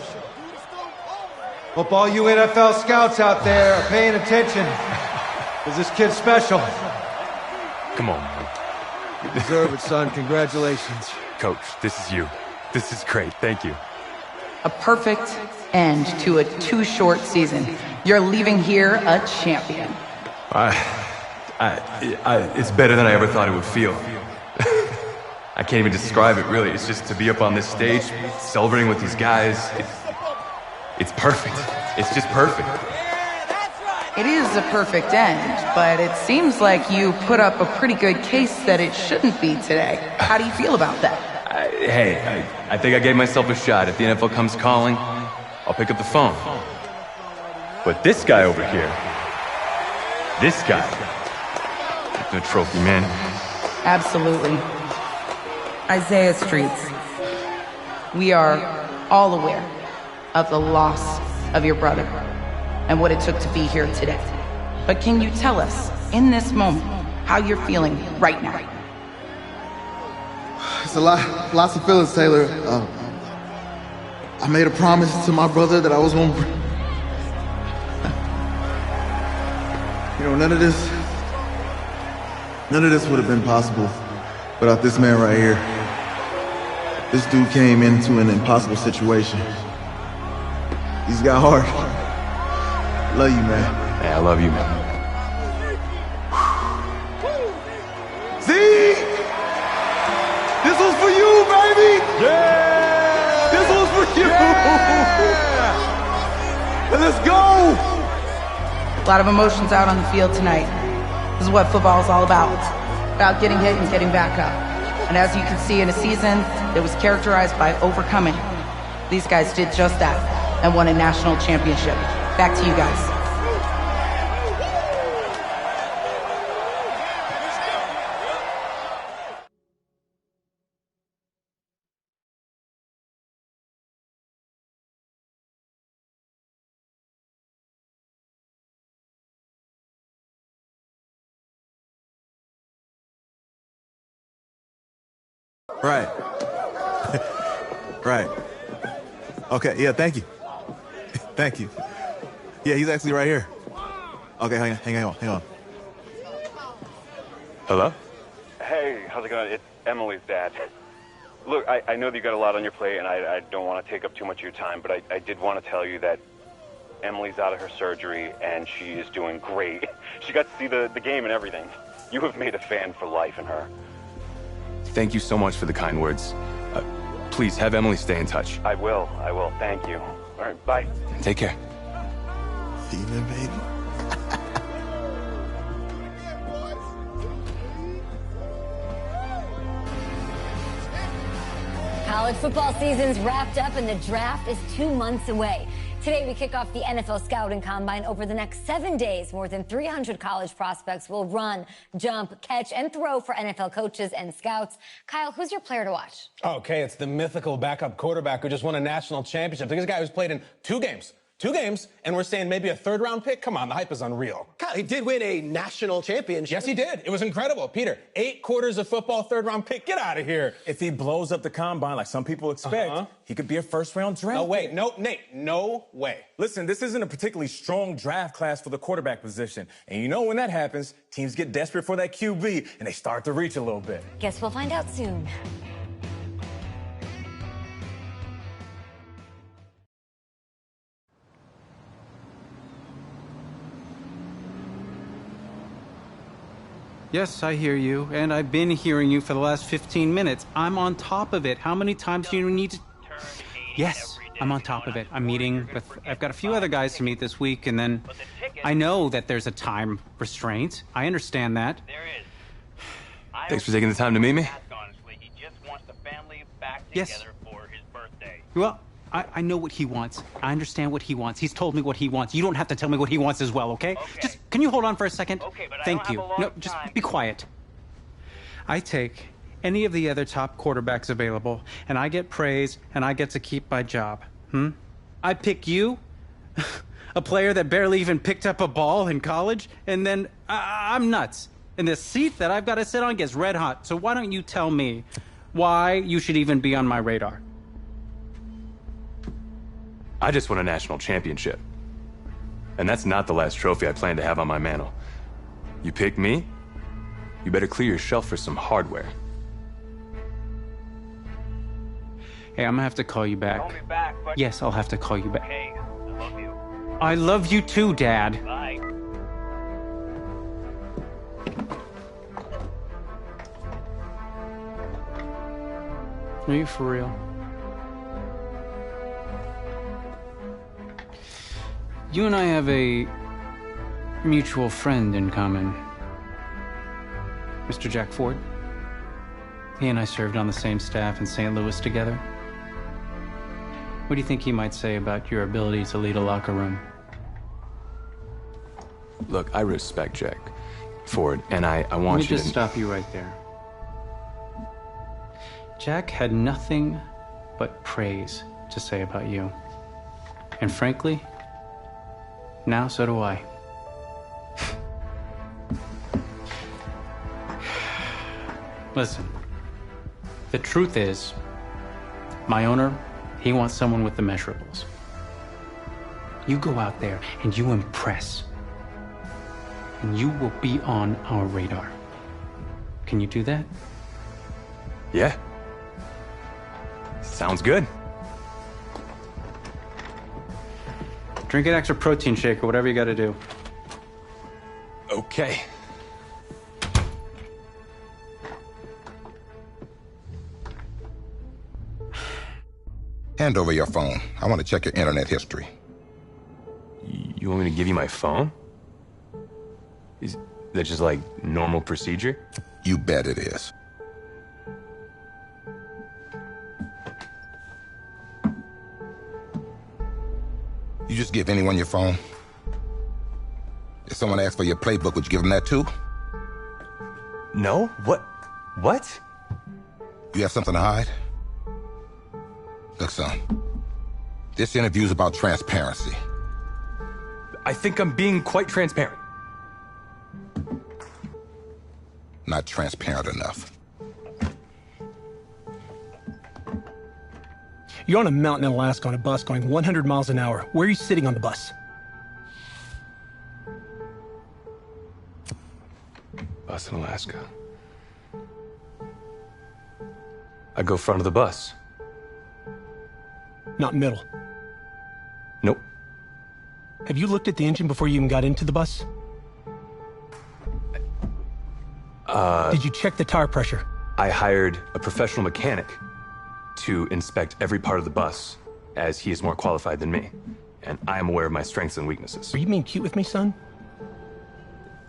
Hope all you NFL scouts out there are paying attention, because this kid's special. Come on, man. You deserve it, son. Congratulations. Coach, this is you. This is great. Thank you. A perfect end to a too short season. You're leaving here a champion. It's better than I ever thought it would feel. I can't even describe it, really. It's just to be up on this stage, celebrating with these guys. It's perfect. It's just perfect. It is a perfect end, but it seems like you put up a pretty good case that it shouldn't be today. How do you feel about that? I think I gave myself a shot. If the NFL comes calling, I'll pick up the phone. But this guy over here, this guy, the trophy, man. Absolutely. Isaiah Streets, we are all aware of the loss of your brother and what it took to be here today. But can you tell us, in this moment, how you're feeling right now? It's lots of feelings, Taylor. I made a promise to my brother that I was going to... none of this would have been possible without this man right here. This dude came into an impossible situation. He's got heart. Love you, man. Hey, I love you, man. See? This was for you, baby! Yeah! This was for you! Yeah! Let's go! A lot of emotions out on the field tonight. This is what football is all about getting hit and getting back up. And as you can see, in a season that was characterized by overcoming, these guys did just that and won a national championship. Back to you guys. Right. Right. Okay, yeah, thank you. Thank you. Yeah, he's actually right here. Okay, hang on. Hello? Hey, how's it going? It's Emily's dad. Look, I know that you got a lot on your plate, and I don't want to take up too much of your time, but I did want to tell you that Emily's out of her surgery, and she is doing great. She got to see the game and everything. You have made a fan for life in her. Thank you so much for the kind words. Please, have Emily stay in touch. I will. Thank you. All right, bye. Take care. Evening, baby. College football season's wrapped up and the draft is 2 months away. Today, we kick off the NFL Scouting Combine. Over the next 7 days, more than 300 college prospects will run, jump, catch, and throw for NFL coaches and scouts. Kyle, who's your player to watch? Okay, it's the mythical backup quarterback who just won a national championship. This guy who's played in two games, and we're saying maybe a third-round pick? Come on, the hype is unreal. Kyle, he did win a national championship. Yes, he did. It was incredible. Peter, 8 quarters of football, third-round pick. Get out of here. If he blows up the combine like some people expect, he could be a first-round draft No way. pick. No, Nate, no way. Listen, this isn't a particularly strong draft class for the quarterback position. And you know when that happens, teams get desperate for that QB, and they start to reach a little bit. Guess we'll find out soon. Yes, I hear you, and I've been hearing you for the last 15 minutes. I'm on top of it. How many times do you need to... Yes, I'm on top of it. I'm meeting with... I've got a few other guys to meet this week, and then I know that there's a time restraint. I understand that. Thanks for taking the time to meet me. Yes. I know what he wants. I understand what he wants. He's told me what he wants. You don't have to tell me what he wants as well, okay? Just, can you hold on for a second? Okay, but Thank I don't you. have a long No, just time. be quiet. I take any of the other top quarterbacks available, and I get praise, and I get to keep my job. I pick you, a player that barely even picked up a ball in college, and then I'm nuts. And the seat that I've got to sit on gets red hot. So why don't you tell me why you should even be on my radar? I just won a national championship. And that's not the last trophy I plan to have on my mantle. You pick me, you better clear your shelf for some hardware. Hey, I'm gonna have to call you back. Call me back, but... Yes, I'll have to call you back. Okay, I love you. I love you too, Dad. Bye. Are you for real? You and I have a mutual friend in common. Mr. Jack Ford. He and I served on the same staff in St. Louis together. What do you think he might say about your ability to lead a locker room? Look, I respect Jack Ford, and I want Let me you to... just stop you right there. Jack had nothing but praise to say about you. And frankly, now so do I. Listen, the truth is, my owner, he wants someone with the measurables. You go out there and you impress, and you will be on our radar. Can you do that? Yeah. Sounds good. Drink an extra protein shake or whatever you gotta do. Okay. Hand over your phone. I want to check your internet history. You want me to give you my phone? Is that just like normal procedure? You bet it is. You just give anyone your phone? If someone asks for your playbook, would you give them that too? No? What? You have something to hide? Look, son, this interview's about transparency. I think I'm being quite transparent. Not transparent enough. You're on a mountain in Alaska on a bus going 100 miles an hour. Where are you sitting on the bus? Bus in Alaska. I go front of the bus. Not middle. Nope. Have you looked at the engine before you even got into the bus? Did you check the tire pressure? I hired a professional mechanic to inspect every part of the bus, as he is more qualified than me. And I am aware of my strengths and weaknesses. Are you being cute with me, son?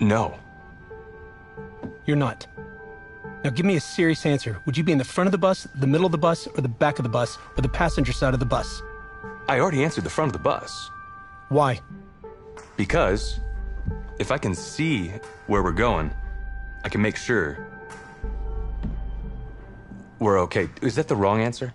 No. You're not. Now give me a serious answer. Would you be in the front of the bus, the middle of the bus, or the back of the bus, or the passenger side of the bus? I already answered the front of the bus. Why? Because if I can see where we're going, I can make sure we're okay. Is that the wrong answer?